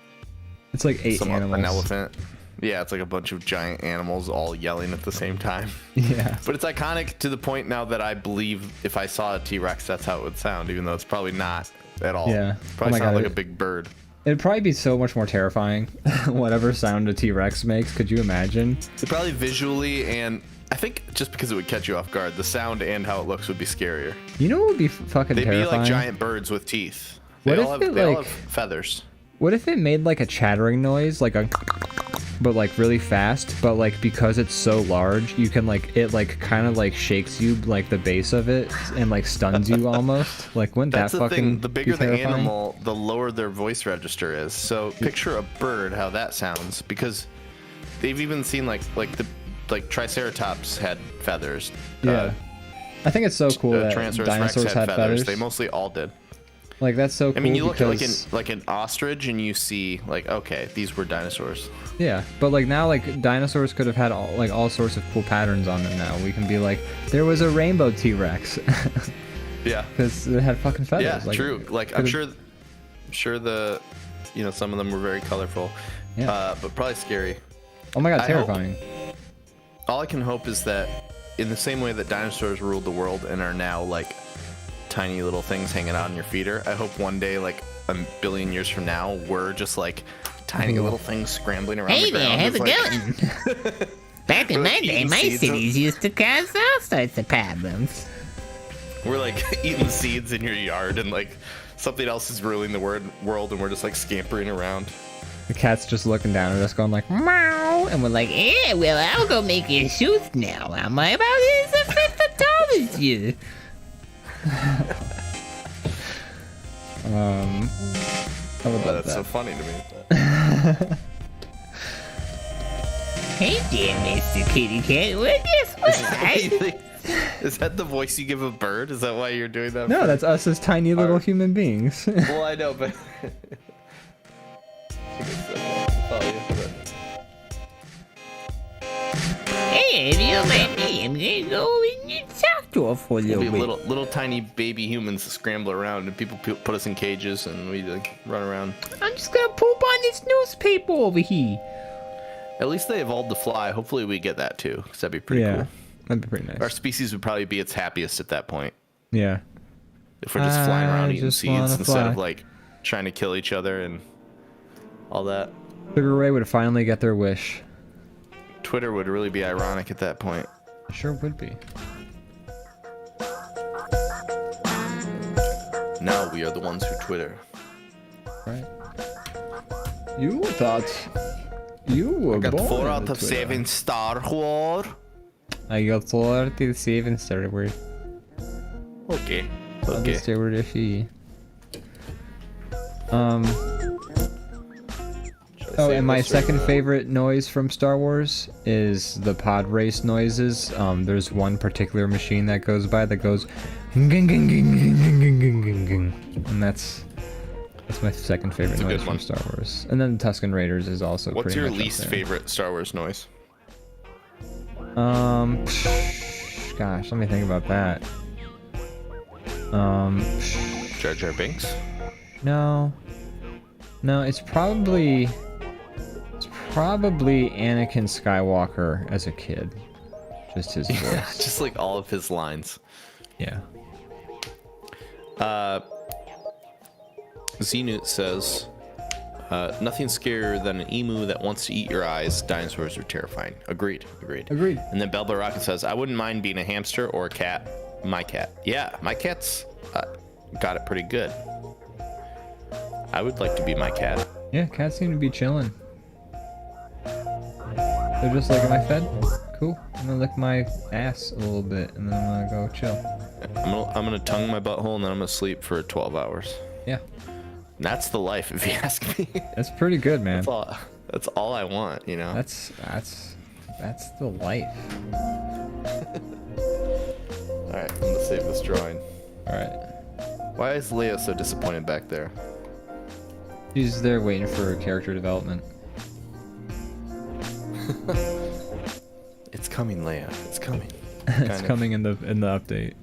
It's like eight animals.
an elephant. Yeah, it's like a bunch of giant animals all yelling at the same time.
Yeah.
But it's iconic to the point now that I believe if I saw a T-Rex, that's how it would sound, even though it's probably not at all.
Yeah.
Probably
Oh my
sound
God,
like a big bird.
It'd probably be so much more terrifying. Whatever sound a T-Rex makes, could you imagine?
It probably visually and I think just because it would catch you off guard, the sound and how it looks would be scarier.
You know what would be fucking
They'd
terrifying?
be like giant birds with teeth.
What
They
if
all have,
it,
they all
like-
have feathers.
What if it made like a chattering noise, like a, but like really fast, but like because it's so large, you can like, it like kind of like shakes you like the base of it and like stuns you almost? Like wouldn't
That's
that
the
fucking
thing. The bigger
be
the
terrifying?
animal, the lower their voice register is. So picture a bird, how that sounds, because they've even seen like Triceratops had feathers.
Yeah. I think it's so cool that
Tyrannosaurus Rex
dinosaurs had feathers.
They mostly all did.
Like that's so cool.
I mean, you look at
because,
like an ostrich and you see like, okay, these were dinosaurs.
yeah, but like now, like dinosaurs could have had all sorts of cool patterns on them. Now we can be like, there was a rainbow T-Rex
Yeah.
because it had fucking feathers.
Yeah,
like,
true. Like I'm sure the, some of them were very colorful,
Yeah.
but probably scary.
Oh my god,
I
terrifying.
All I can hope is that in the same way that dinosaurs ruled the world and are now like tiny little things hanging out on your feeder, I hope one day, like a billion years from now, we're just like tiny little things scrambling around
Hey
the
there,
ground.
how's it
It's like-
going? Back in my day,
eating
my
seeds
cities used to cause all sorts of problems.
We're like eating seeds in your yard and like something else is ruling the world and we're just like scampering around.
The cat's just looking down at us, going like,
Meow. And we're like, yeah, well, I'll go make your shoes now. I'm about as a fifth as tall as you.
I would love
That's so
that.
funny to me.
Hey there, Mr. Kitty Cat. Well, guess what?
Is that the voice you give a bird? Is that why you're doing that?
No, that's us as tiny little human beings.
Well, I know, but.
Hey, if you let me, I'm gonna go in your sock drawer for a
We'll
little
be
bit.
little tiny baby humans that scramble around, and people put us in cages, and we like run around.
I'm just gonna poop on this newspaper over here.
At least they evolved to fly. Hopefully, we get that too, because that'd be pretty
Yeah,
cool.
that'd be pretty nice.
Our species would probably be its happiest at that point
Yeah.
if we're just flying around
I
eating
just
seeds
wanna
instead of
fly.
like trying to kill each other and all that.
Sugar Ray would finally get their wish.
Twitter would really be ironic at that point.
Sure would be.
Now we are the ones who Twitter.
Right. You thought you were
Got
born
4
in
out
the
of
Twitter.
7 Star Wars.
I got 4 out of 7 Star Wars.
Okay.
Okay.
Okay.
Star Wars. Oh, and my second favorite noise from Star Wars is the pod race noises. There's one particular machine that goes by that goes, ging, ging, ging, ging, ging, ging, ging, ging, ging. And that's my second favorite
That's a good
noise from
one.
Star Wars. And then Tusken Raiders is also
What's
pretty
your
much up
least
there.
favorite Star Wars noise?
Gosh, let me think about that.
Jar Jar Binks?
No, it's probably Anakin Skywalker as a kid. Just his voice.
Just like all of his lines.
Yeah.
Zenut says, nothing scarier than an emu that wants to eat your eyes. Dinosaurs are terrifying. Agreed. And then Belba Rocket says, I wouldn't mind being a hamster or a cat. My cat. Yeah, my cat's got it pretty good. I would like to be my cat.
Yeah, cats seem to be chilling. They're just like, am I fed? Cool. I'm gonna lick my ass a little bit and then I'm gonna go chill.
I'm gonna tongue my butthole and then I'm gonna sleep for 12 hours.
Yeah.
And that's the life, if you ask me.
That's pretty good, man.
That's all I want, you know.
That's the life.
All right, I'm gonna save this drawing.
All right.
Why is Leia so disappointed back there?
She's there waiting for character development.
It's coming, Leia. It's coming.
It's coming in the update.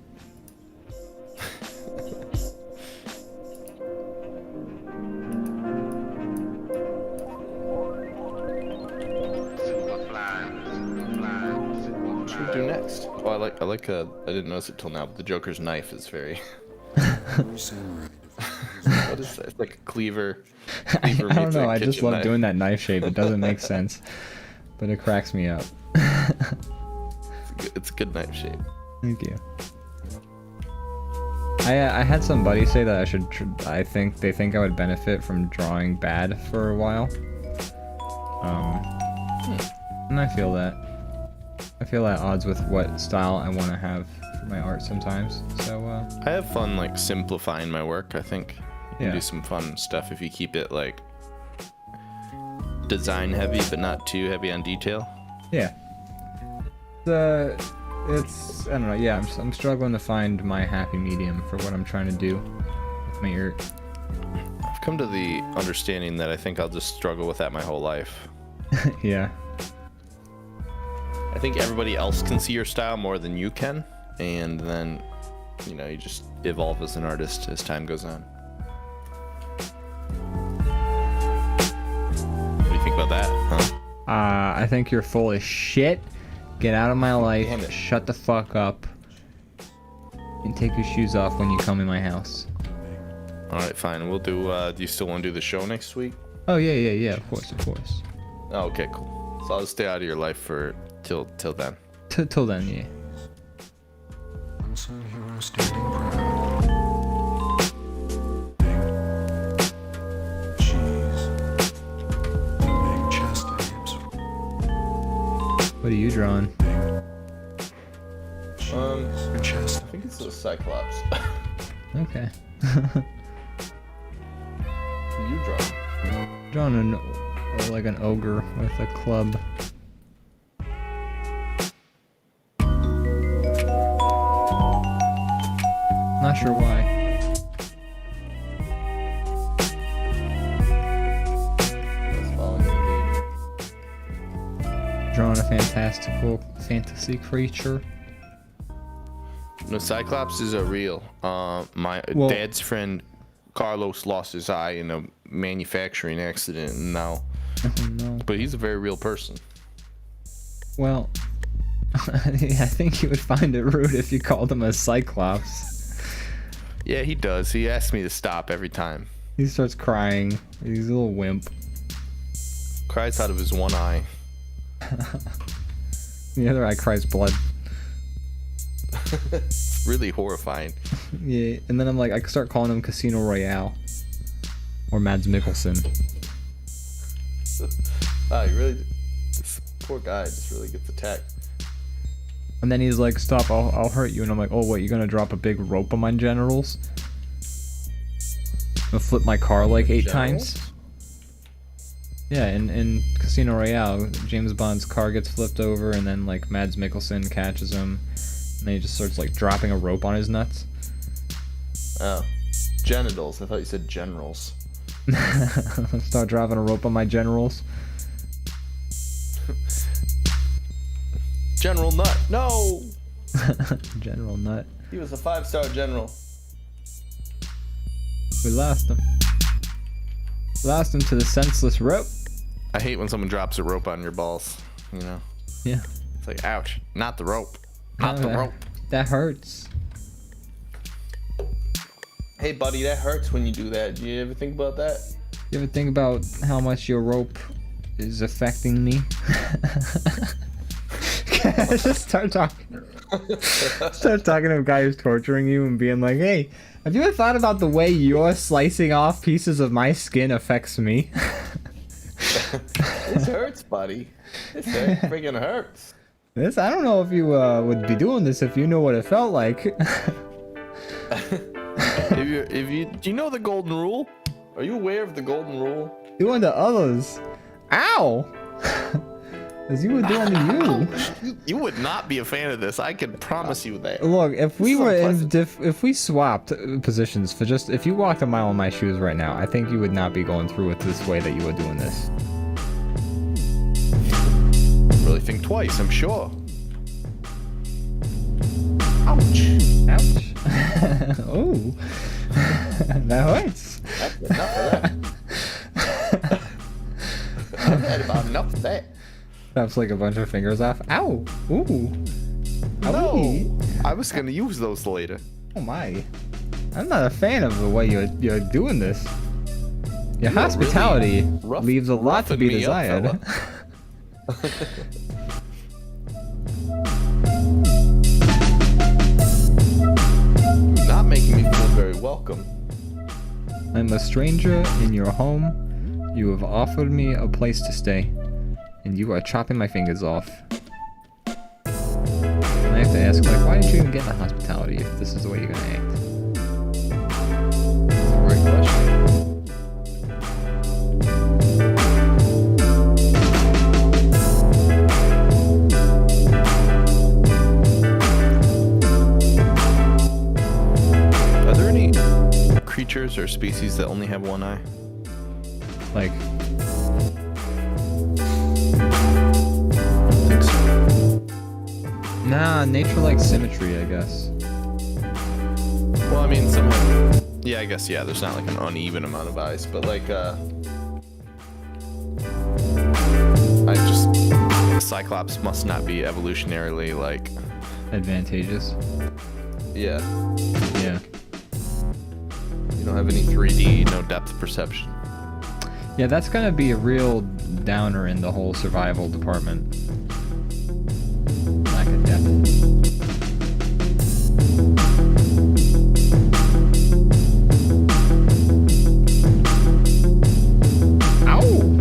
What should we do next? Oh, I like I didn't notice it till now, but the Joker's knife is very. What is that? It's like a cleaver.
I don't know. I just love doing that knife shape. It doesn't make sense, but it cracks me up.
It's a good knife shape.
Thank you. I had some buddies say that I should. I think they think I would benefit from drawing bad for a while. And I feel that. I feel at odds with what style I want to have for my art sometimes. So.
I have fun like simplifying my work. I think you can
Yeah.
do some fun stuff if you keep it like design heavy, but not too heavy on detail.
Yeah. It's I don't know. Yeah, I'm struggling to find my happy medium for what I'm trying to do with my art.
I've come to the understanding that I think I'll just struggle with that my whole life.
Yeah.
I think everybody else can see your style more than you can, and then, you know, you just evolve as an artist as time goes on. What do you think about that, huh?
I think you're full of shit. Get out of my
Damn
life.
it.
Shut the fuck up. And take your shoes off when you come in my house.
All right, fine. We'll do. Do you still want to do the show next week?
Oh yeah. Of course.
Oh, okay, cool. So I'll stay out of your life for till then.
Till then, yeah.
Unsung hero standing proud. Big cheese. Big chest and hips.
What are you drawing?
And chest.
I think it's a Cyclops.
Okay.
You draw.
Drawing like an ogre with a club. Not sure why.
That's following your lead.
Drawing a fantastical fantasy creature.
No, Cyclops is a real. My
Well-
dad's friend Carlos lost his eye in a manufacturing accident, and now.
No.
But he's a very real person.
Well, I think you would find it rude if you called him a cyclops.
Yeah, he does. He asks me to stop every time.
He starts crying. He's a little wimp.
Cries out of his one eye.
The other eye cries blood.
It's really horrifying.
Yeah, and then I'm like, I could start calling him Casino Royale. Or Mads Mikkelsen.
Ah, he really. This poor guy just really gets attacked.
And then he's like, stop, I'll hurt you. And I'm like, oh, what, you gonna drop a big rope on my genitals? I'll flip my car like 8 times? Yeah, in Casino Royale, James Bond's car gets flipped over and then like Mads Mikkelsen catches him. And then he just starts like dropping a rope on his nuts.
Oh. Genitals. I thought you said generals.
Start dropping a rope on my generals.
General Nut. No!
General nut.
He was a 5-star general.
We lost him. Lost him to the senseless rope.
I hate when someone drops a rope on your balls, you know?
Yeah.
It's like, ouch. Not the rope. Not the rope.
That hurts.
Hey, buddy, that hurts when you do that. Do you ever think about that?
You ever think about how much your rope is affecting me? Just start talking. Start talking to a guy who's torturing you and being like, "Hey, have you ever thought about the way you're slicing off pieces of my skin affects me?"
This hurts, buddy. This freaking hurts.
I don't know if you would be doing this if you knew what it felt like.
Do you know the golden rule? Are you aware of the golden rule?
Doing to others. Ow! As you were doing to you.
You would not be a fan of this. I can promise you that.
Look, if we
This is
were
unpleasant.
if we swapped positions for just if you walked a mile in my shoes right now, I think you would not be going through with this way that you were doing this.
Really think twice, I'm sure. Ouch.
Ouch. Oh. That hurts.
That's enough of that. I've had about enough of that.
Snaps like a bunch of fingers off. Ow. Ooh. Owie.
No, I was gonna use those later.
Oh my. I'm not a fan of the way you're doing this. Your hospitality
really
leaves a lot to
roughing
be
me up,
desired.
Not making me feel very welcome.
I'm a stranger in your home. You have offered me a place to stay, and you are chopping my fingers off. And I have to ask, like, why did you even get the hospitality if this is the way you're gonna act?
Great question. Are there any creatures or species that only have one eye?
Like,
I don't think so.
nah, nature likes symmetry, I guess.
Well, I mean, some have, yeah, I guess, yeah, there's not like an uneven amount of eyes, but like, Cyclops must not be evolutionarily like,
Advantageous.
yeah,
Yeah.
you don't have any 3D, no depth perception.
Yeah, that's gonna be a real downer in the whole survival department. Lack of depth. Ow!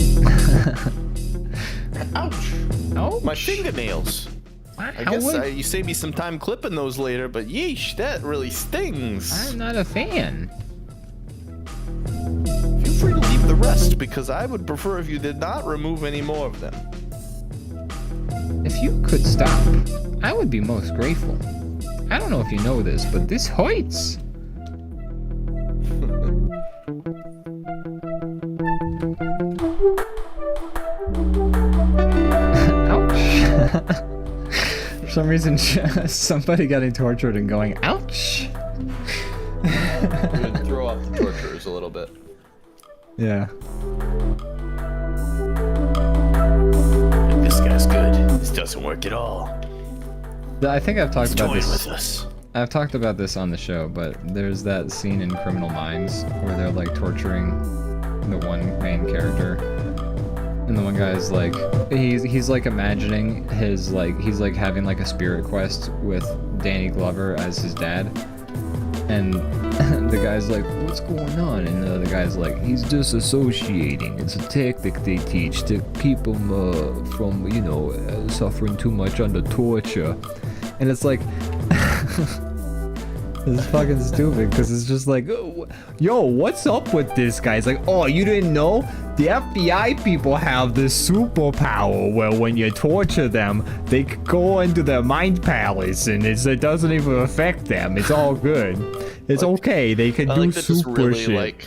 Ouch!
Ouch!
My fingernails. I
How
guess
would-
you save me some time clipping those later, but yeesh, that really stings.
I'm not a fan.
Feel free to leave the rest, because I would prefer if you did not remove any more of them.
If you could stop, I would be most grateful. I don't know if you know this, but this hurts. Ouch. For some reason, somebody getting tortured and going, ouch.
You would throw off the torturers a little bit.
Yeah.
This guy's good. This doesn't work at all.
I think I've talked about this.
us.
I've talked about this on the show, but there's that scene in Criminal Minds where they're like torturing the one main character, and the one guy's like, he's like imagining his like he's like having like a spirit quest with Danny Glover as his dad, and the guy's like, what's going on? And the guy's like, he's disassociating. It's a tactic they teach to keep him from, you know, suffering too much under torture. And it's like, it's fucking stupid because it's just like, yo, what's up with this guy? It's like, oh, you didn't know? The FBI people have this superpower where when you torture them, they can go into their mind palace and it doesn't even affect them. It's all good. It's okay. They can
I
do
like that this
super
really
shit.
like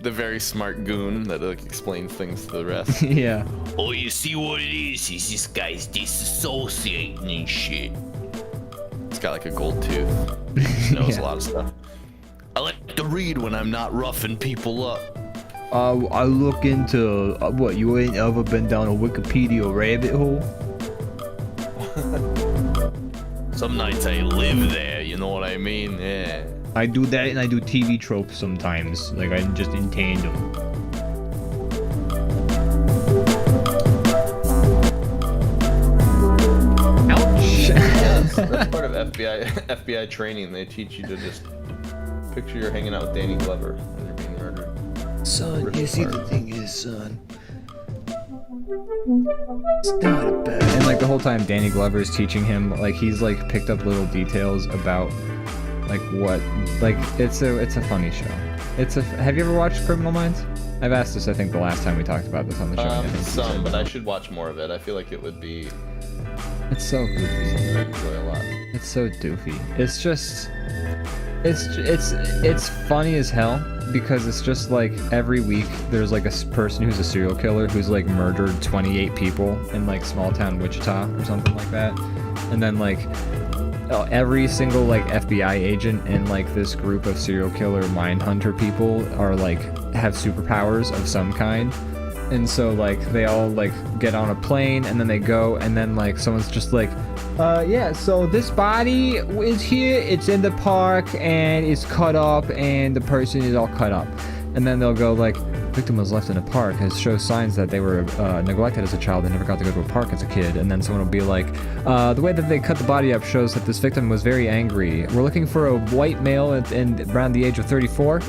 the very smart goon that like explains things to the rest.
Yeah.
Oh, you see what it is this guy's disassociating and shit.
It's got like a gold tooth. He knows a lot of stuff.
I like to read when I'm not roughing people up.
I look into what, you ain't ever been down a Wikipedia rabbit hole?
Some nights I live there, you know what I mean? Yeah.
I do that and I do TV tropes sometimes. Like I'm just in tandem. Ouch!
That's part of FBI training. They teach you to just picture you're hanging out with Danny Glover when you're being murdered.
Son, you see the thing is, son. It's not about. And like the whole time, Danny Glover is teaching him. Like he's like picked up little details about like what. Like it's a funny show. Have you ever watched Criminal Minds? I've asked this. I think the last time we talked about this on the show.
Some, but I should watch more of it. I feel like it would be.
It's so goofy.
Something I enjoy a lot.
It's so doofy. It's just. It's funny as hell because it's just like every week there's like a person who's a serial killer who's like murdered 28 people in like small town Wichita or something like that, and then like every single like FBI agent in like this group of serial killer mindhunter people are like have superpowers of some kind. And so like they all like get on a plane and then they go and then like someone's just like yeah, so this body is here, it's in the park and it's cut up and the person is all cut up. And then they'll go like, victim was left in a park, it shows signs that they were neglected as a child, they never got to go to a park as a kid. And then someone will be like, the way that they cut the body up shows that this victim was very angry. We're looking for a white male and around the age of 34.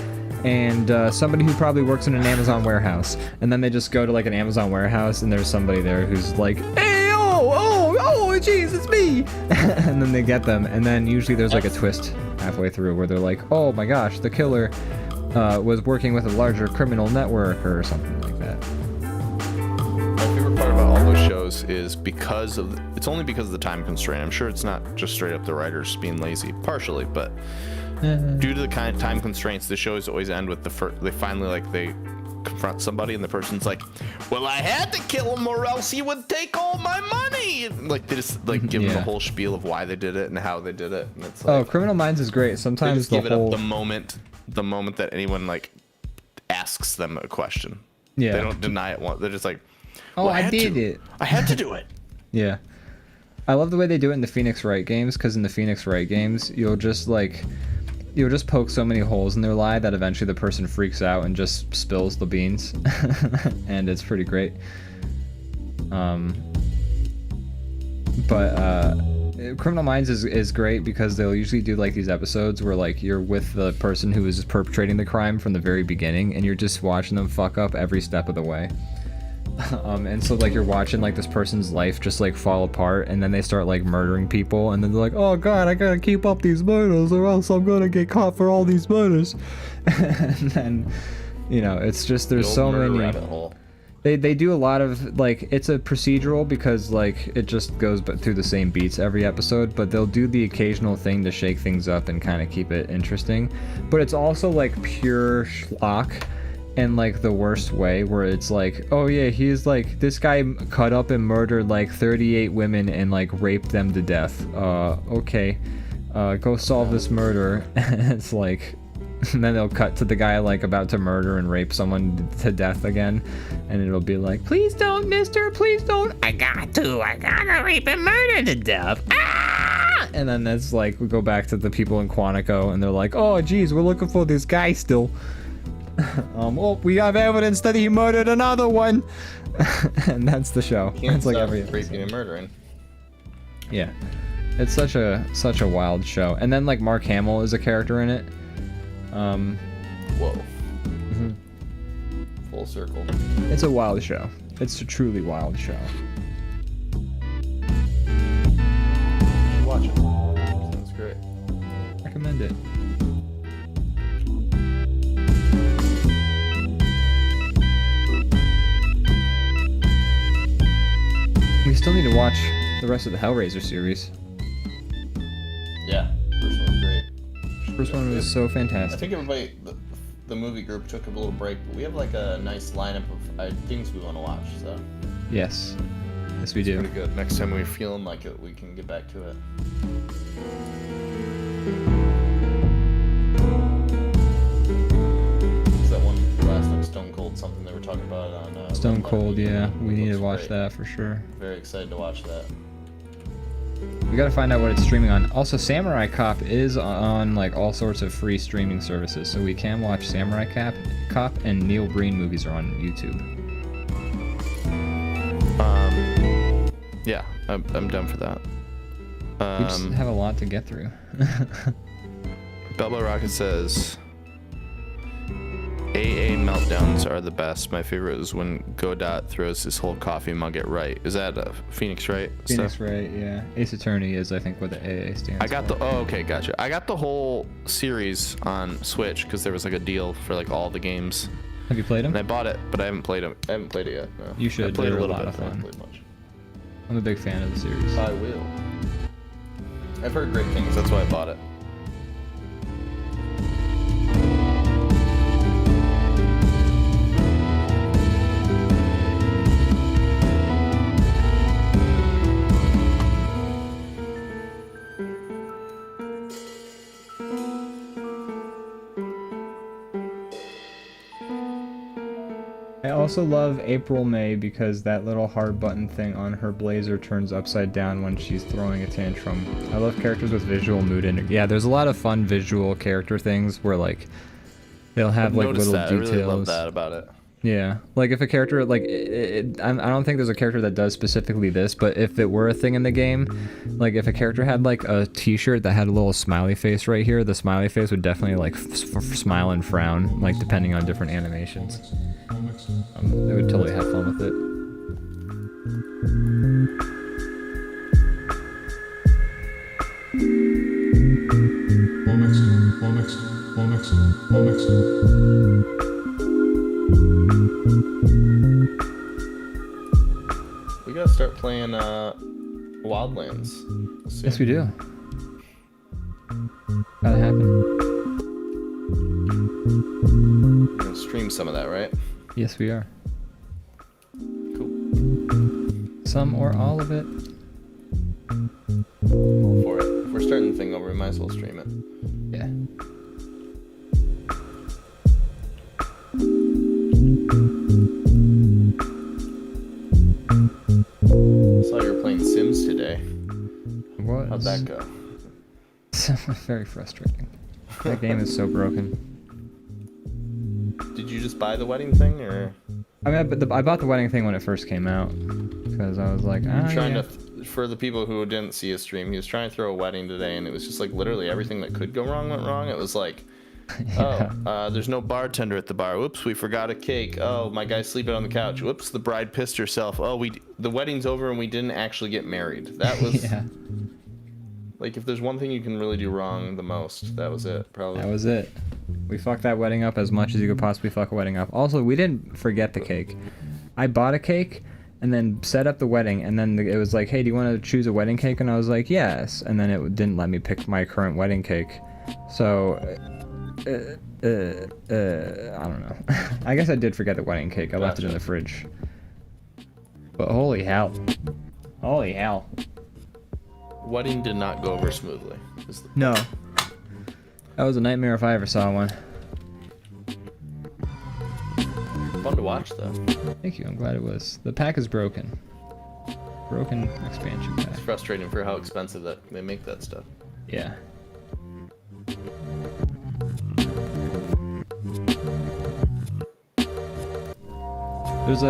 And somebody who probably works in an Amazon warehouse. And then they just go to like an Amazon warehouse and there's somebody there who's like, hey, oh, jeez, it's me. And then they get them. And then usually there's like a twist halfway through where they're like, oh my gosh, the killer was working with a larger criminal network or something like that.
My favorite part about all those shows is it's only because of the time constraint. I'm sure it's not just straight up the writers being lazy, partially, but due to the kind of time constraints, the shows always end with they finally they confront somebody and the person's like, well, I had to kill him or else he would take all my money. Like they just like give them the whole spiel of why they did it and how they did it. And it's like,
Criminal Minds is great. Sometimes
they just give it up the moment that anyone like asks them a question.
Yeah.
They don't deny it once. They're just like,
oh,
well,
I did it.
I had to do it.
Yeah. I love the way they do it in the Phoenix Wright games, because in the Phoenix Wright games, you'll just poke so many holes in their lie that eventually the person freaks out and just spills the beans. And it's pretty great. Criminal Minds is great because they'll usually do like these episodes where like you're with the person who is perpetrating the crime from the very beginning and you're just watching them fuck up every step of the way. And so like you're watching like this person's life just like fall apart, and then they start like murdering people, and then they're like, oh god, I gotta keep up these murders or else I'm gonna get caught for all these murders. And then, you know, it's just there's so many.
Rabbit hole.
They do a lot of like, it's a procedural because like it just goes through the same beats every episode, but they'll do the occasional thing to shake things up and kind of keep it interesting. But it's also like pure schlock in like the worst way, where it's like, oh yeah, he's like, this guy cut up and murdered like 38 women and like raped them to death. Okay, go solve this murder. And it's like, and then they'll cut to the guy like about to murder and rape someone to death again, and it'll be like, please don't, mister, please don't, I gotta rape and murder to death. Ah! And then that's like, we go back to the people in Quantico and they're like, oh geez, we're looking for this guy still. Oh, we have evidence that he murdered another one. And that's the show. It's like every
raping and murdering.
Yeah, it's such a wild show. And then like Mark Hamill is a character in it.
Whoa.
Mm-hmm.
Full circle.
It's a wild show. It's a truly wild show.
Watch it. Sounds great.
Recommend it. We still need to watch the rest of the Hellraiser series.
Yeah, first one was great.
First one was so
I
fantastic.
think everybody, the movie group took a little break, but we have like a nice lineup of things we want to watch, so.
Yes. Yes, we do.
Pretty good. Next time we're feeling like it, we can get back to it. Is that one last time, Stone Cold, something they were talking about on
Stone Cold, yeah. We need to
Looks
watch
great.
that for sure.
Very excited to watch that.
We gotta find out what it's streaming on. Also, Samurai Cop is on like all sorts of free streaming services, so we can watch Samurai Cop and Neil Breen movies are on YouTube.
Yeah, I'm down for that.
We just have a lot to get through.
Belbo Rocket says, AA meltdowns are the best. My favorite is when Godot throws his whole coffee mug at right. Is that Phoenix Wright?
Phoenix
stuff?
Wright, yeah. Ace Attorney is, I think, what the AA stands
I got
for.
okay, gotcha. I got the whole series on Switch because there was like a deal for like all the games.
Have you played them?
And I bought it, but I haven't played them. I haven't played it yet. No.
You should.
I played
They're
a little
a lot
bit,
of
but I haven't
fun.
played much.
I'm a big fan of the series.
I will. I've heard great things. That's why I bought it.
I also love April May because that little hard button thing on her blazer turns upside down when she's throwing a tantrum. I love characters with visual mood in it. Yeah, there's a lot of fun visual character things where like they'll have like little
that.
details.
I really love that about it.
Yeah, like if a character like I don't think there's a character that does specifically this, but if it were a thing in the game, like if a character had like a T-shirt that had a little smiley face right here, the smiley face would definitely like smile and frown, like depending on different animations. They would totally have fun with it.
We gotta start playing Wildlands. soon.
Yes, we do. Gotta happen.
We're gonna stream some of that, right?
Yes, we are.
Cool.
Some or all of it.
All for it. If we're starting the thing over, we might as well stream it.
Yeah.
Saw you were playing Sims today.
What?
How'd that go?
Very frustrating. That game is so broken.
Did you just buy the wedding thing, or
I mean, I bought the wedding thing when it first came out because I was like,
trying
yeah.
to? For the people who didn't see his stream, he was trying to throw a wedding today, and it was just like literally everything that could go wrong went wrong. It was like, there's no bartender at the bar. Whoops, we forgot a cake. Oh, my guy's sleeping on the couch. Whoops, the bride pissed herself. Oh, the wedding's over and we didn't actually get married. That was
Yeah,
like, if there's one thing you can really do wrong the most, that was it. Probably.
that was it. We fucked that wedding up as much as you could possibly fuck a wedding up. Also, we didn't forget the cake. I bought a cake and then set up the wedding, and then it was like, hey, do you want to choose a wedding cake? And I was like, yes. And then it didn't let me pick my current wedding cake. So, I don't know. I guess I did forget the wedding cake. I left it in the fridge. But holy hell. Holy hell.
Wedding did not go over smoothly.
No. That was a nightmare if I ever saw one.
Fun to watch though.
Thank you, I'm glad it was. The pack is broken. Broken expansion pack.
It's frustrating for how expensive that they make that stuff.
Yeah. There's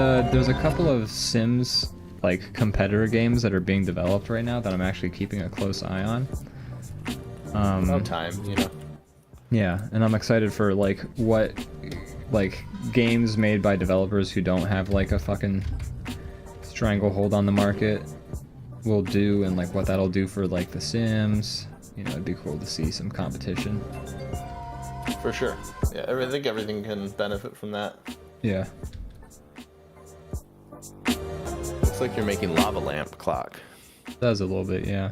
a couple of Sims like competitor games that are being developed right now that I'm actually keeping a close eye on.
No time, you know.
Yeah, and I'm excited for like what like games made by developers who don't have like a fucking stranglehold on the market will do, and like what that'll do for like The Sims. You know, it'd be cool to see some competition.
For sure. Yeah, I think everything can benefit from that.
Yeah.
Looks like you're making lava lamp clock.
Does a little bit, yeah.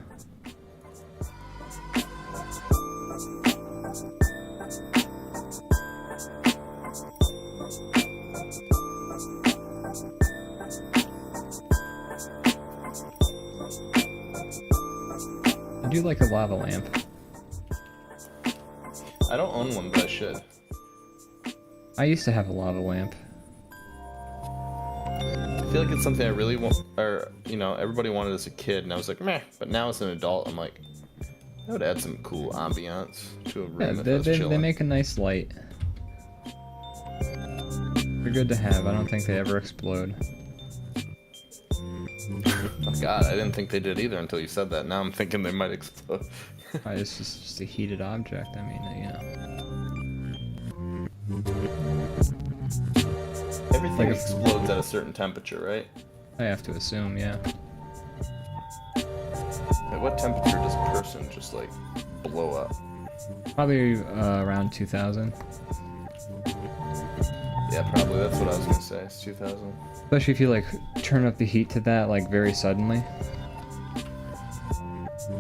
I do like a lava lamp.
I don't own one, but I should.
I used to have a lava lamp.
I feel like it's something I really want, or you know, everybody wanted as a kid, and I was like, meh. But now as an adult, I'm like, that would add some cool ambiance to a room.
Yeah,
if I was
they
chilling.
make a nice light. They're good to have. I don't think they ever explode.
Oh God, I didn't think they did either until you said that. Now I'm thinking they might explode.
It's just a heated object. I mean,
Everything
Like
explodes at a certain temperature, right?
I have to assume, yeah.
At what temperature does a person just like blow up?
Probably around 2000.
Yeah, probably. That's what I was gonna say. It's 2000.
Especially if you like turn up the heat to that like very suddenly.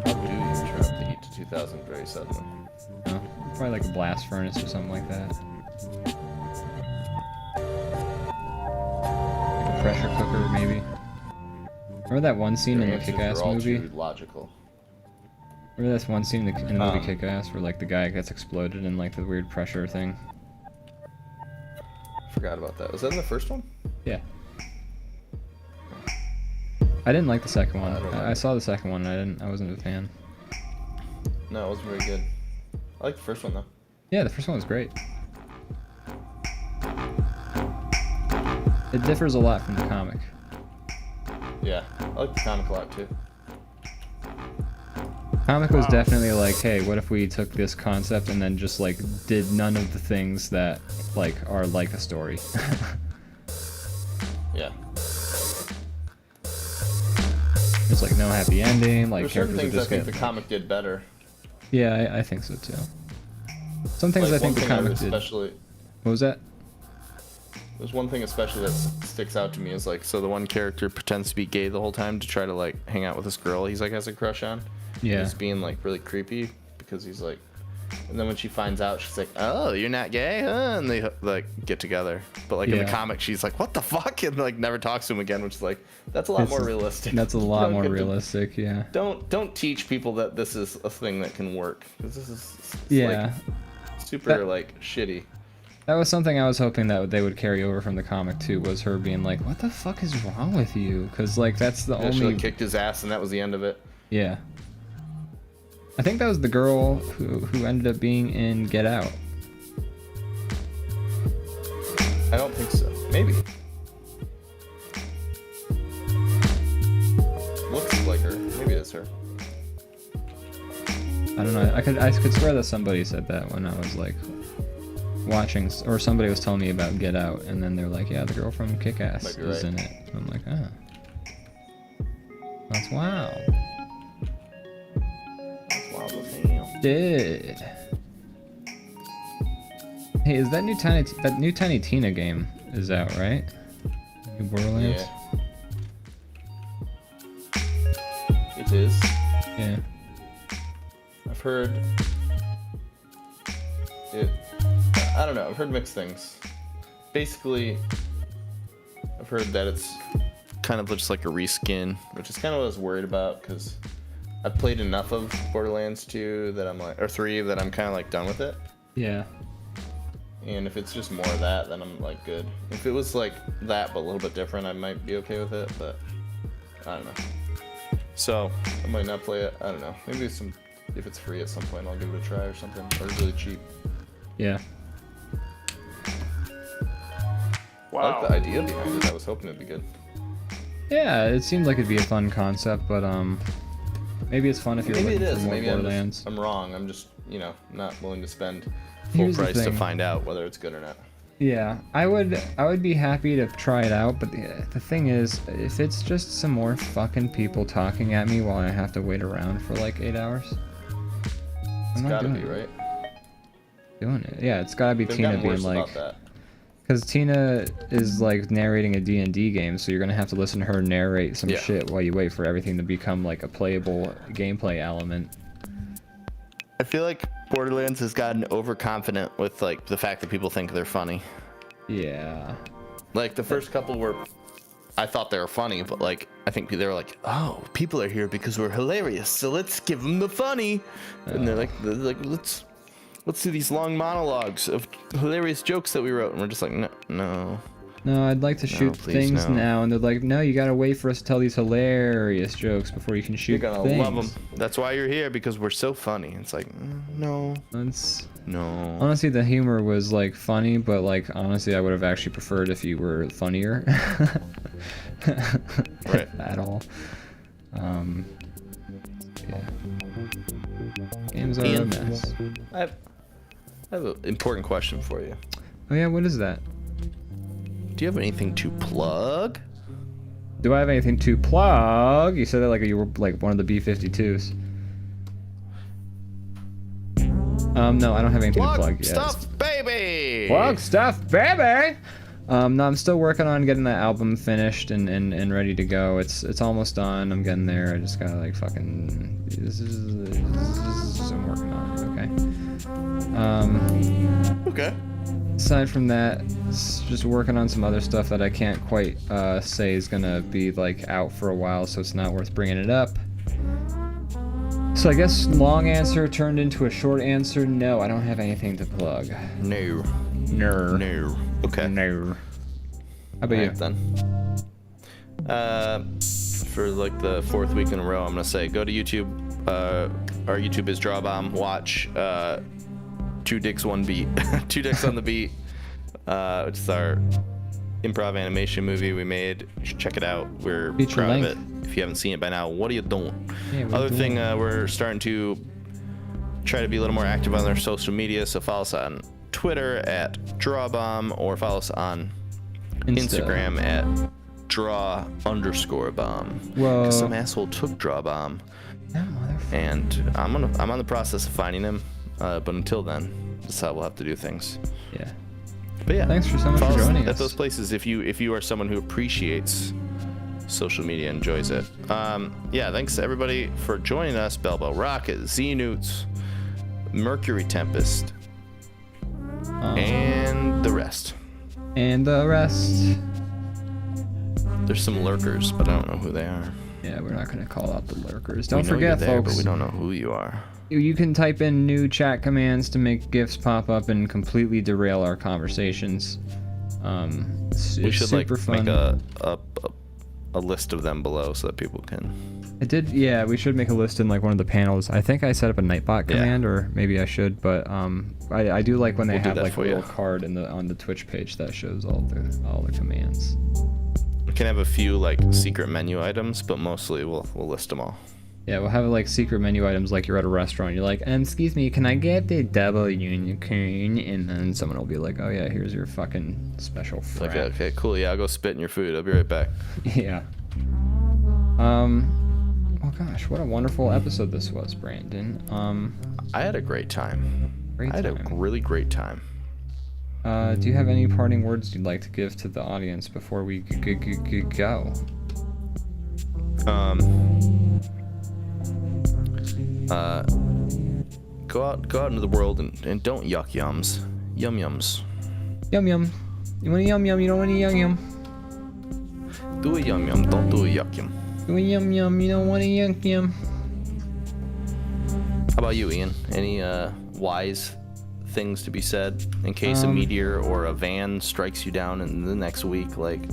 How do you turn up the heat to 2000 very suddenly?
No, probably like a blast furnace or something like that. Like a pressure cooker, maybe. Remember that one scene in the
Answers
Kick-Ass
are all
movie?
too logical.
Remember that one scene in the movie Kick-Ass where like the guy gets exploded in like the weird pressure thing?
Forgot about that. Was that in the first one?
Yeah. I didn't like the second one.
I don't
I saw the second one. I wasn't a fan.
No, it wasn't very good. I like the first one though.
Yeah, the first one was great. It differs a lot from the comic.
Yeah, I like the comic a lot too.
Comic was definitely like, hey, what if we took this concept and then just like did none of the things that like are like a story?
Yeah.
There's like no happy ending. Like
There's certain
characters are
things I
just
think the
getting.
comic did better.
Yeah, I think so too. Some things
Like,
I think the
one thing
comic did.
especially,
What was that?
there's one thing especially that sticks out to me is like, so the one character pretends to be gay the whole time to try to like hang out with this girl he's like has a crush on.
Yeah.
He's being like really creepy because he's like, and then when she finds out, she's like, "Oh, you're not gay, huh?" And they like get together. But like in the
Yeah.
comic, she's like, "What the fuck?" and like never talks to him again, which is like, that's a lot
It's-
more realistic.
That's a
You
lot
don't
more
get to-
realistic. Yeah.
Don't teach people that this is a thing that can work, because this is
Yeah.
like super
That-
like shitty.
That was something I was hoping that they would carry over from the comic too. Was her being like, "What the fuck is wrong with you?" Because like that's the
Yeah, she
only.
like kicked his ass, and that was the end of it.
Yeah. I think that was the girl who ended up being in Get Out.
I don't think so. Maybe. Looks like her. Maybe it's her.
I don't know. I could swear that somebody said that when I was like watching, or somebody was telling me about Get Out, and then they're like, "Yeah, the girl from Kick-Ass
Might be
is
right.
in it." I'm like, "Ah, that's wow."
That's wild as hell.
Did. Hey, is that new Tiny Tina game is out, right? New Borderlands.
Yeah. It is.
Yeah.
I've heard it. I don't know. I've heard mixed things. Basically, I've heard that it's kind of just like a reskin, which is kind of what I was worried about because I've played enough of Borderlands 2 that I'm like, or 3 that I'm kind of like done with it.
Yeah.
And if it's just more of that, then I'm like good. If it was like that but a little bit different, I might be okay with it. But I don't know. So I might not play it. I don't know. Maybe if it's free at some point, I'll give it a try or something, or really cheap.
Yeah.
I like the idea behind it. I was hoping it'd be good.
Yeah, it seemed like it'd be a fun concept, but maybe it's fun if you're
Maybe it
looking
is.
for more
Maybe
Borderlands.
I'm wrong. I'm just, not willing to spend full
Here's the
price to
thing.
find out whether it's good or not.
Yeah, I would be happy to try it out, but the thing is, if it's just some more fucking people talking at me while I have to wait around for like 8 hours,
It's
I'm not
gotta
doing
be,
it.
right?
Doing it. Yeah, it's gotta be
They've
Tina
gotten
being
worse
like,
about that.
because Tina is like narrating a D&D game, so you're gonna have to listen to her narrate some
Yeah.
shit while you wait for everything to become like a playable gameplay element.
I feel like Borderlands has gotten overconfident with like the fact that people think they're funny.
Yeah.
Like the first couple were, I thought they were funny, but like I think they were like, oh, people are here because we're hilarious, so let's give them the funny. And they're like let's do these long monologues of hilarious jokes that we wrote, and we're just like, no.
No, I'd like to shoot
please,
things
no.
now, and they're like, no, you gotta wait for us to tell these hilarious jokes before you can shoot
You're gonna
things.
love them. That's why you're here, because we're so funny. It's like, no,
That's
no.
honestly, the humor was like funny, but like honestly, I would have actually preferred if you were funnier.
Right.
At all. Yeah. Games are a
Ian?
mess.
I have an important question for you.
Oh yeah, what is that?
Do you have anything to plug?
Do I have anything to plug? You said that like you were like one of the B-52s. No, I don't have anything to plug yet.
Stuff, baby.
Plug stuff, baby. No, I'm still working on getting that album finished and ready to go. It's almost done. I'm getting there. I just gotta like fucking. This is I'm working on it. Okay.
Okay.
Aside from that, it's just working on some other stuff that I can't quite say is gonna be like out for a while, so it's not worth bringing it up. So I guess long answer turned into a short answer. No, I don't have anything to plug.
No.
No.
Okay.
No. How about you?
Alright, then. For like the 4th week in a row, I'm gonna say go to YouTube. Our YouTube is DrawBomb. Watch 2 Dicks 1 Beat. 2 Dicks on the Beat. Which is our improv animation movie we made. You should check it out. We're
Feature
proud
length.
of it. If you haven't seen it by now, what are you doing?
Yeah, what are
Other
you
thing,
doing?
we're starting to try to be a little more active on our social media. So follow us on Twitter at DrawBomb, or follow us on Instagram at draw_bomb.
Whoa.
'Cause some asshole took DrawBomb,
That motherfucker.
and I'm on the process of finding him. But until then, that's how we'll have to do things.
Yeah.
But yeah,
Thanks for so much for
follow us
joining
at
us.
those places if you are someone who appreciates social media, enjoys it. Yeah, thanks to everybody for joining us. Belbo Rocket, Z-Newts, Mercury Tempest, and the rest.
And the rest.
There's some lurkers, but I don't know who they are.
Yeah, we're not gonna call out the lurkers.
We
Don't
know
forget,
you're there,
folks.
but we don't know who you are.
You can type in new chat commands to make GIFs pop up and completely derail our conversations.
We should like
super fun.
make a list of them below so that people can.
Yeah, we should make a list in like one of the panels. I think I set up a Nightbot
Yeah.
command, or maybe I should, but I do like when they
We'll do
have
that
like a
for
little
you.
card on the Twitch page that shows all the commands.
We can have a few like secret menu items, but mostly we'll list them all.
Yeah, we'll have like secret menu items like you're at a restaurant. You're like, excuse me, can I get the double unicorn? And then someone will be like, oh yeah, here's your fucking special frat.
Okay, cool. Yeah, I'll go spit in your food. I'll be right back.
Yeah. Oh gosh, what a wonderful episode this was, Brandon.
I had a great time.
Great
I had a
time.
really great time.
Do you have any parting words you'd like to give to the audience before we go?
Go out into the world and don't yuck yums. Yum yums.
Yum yum. You want a yum yum, you don't want a yum yum.
Do a yum yum, don't do a yuck yum.
You want a yum yum, you don't want a yum yum.
How about you, Ian? Any wise things to be said in case a meteor or a van strikes you down in the next week? Like,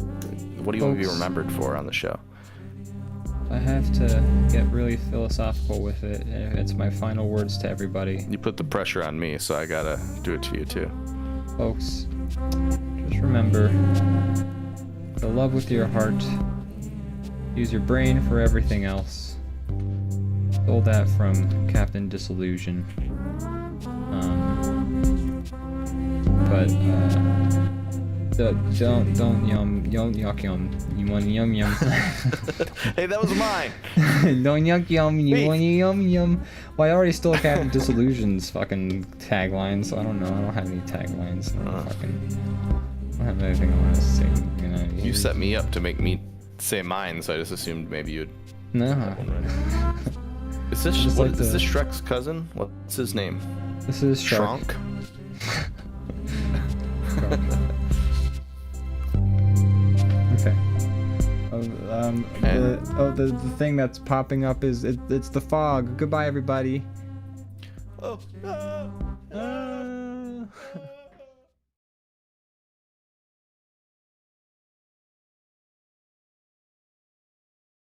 what do you want to be
Folks.
remembered for on the show?
I have to get really philosophical with it. It's my final words to everybody.
You put the pressure on me, so I gotta do it to you too.
Folks, just remember to love with your heart. Use your brain for everything else. Stole that from Captain Disillusion. Don't yuck yum. You want yum yum.
Hey, that was mine.
Don't yuck yum. You
Wait.
want yum yum. Well, I already stole Captain Disillusion's fucking tagline, so I don't know. I don't have any taglines. I don't have anything I want to say.
You set me up to make me say mine, so I just assumed maybe you'd.
No.
Is this
Just
what,
like
is
the-
this Shrek's cousin? What's his name?
This is Shark.
Shrunk.
Okay. The thing that's popping up is it's the fog. Goodbye, everybody.
Oh no.
Ah.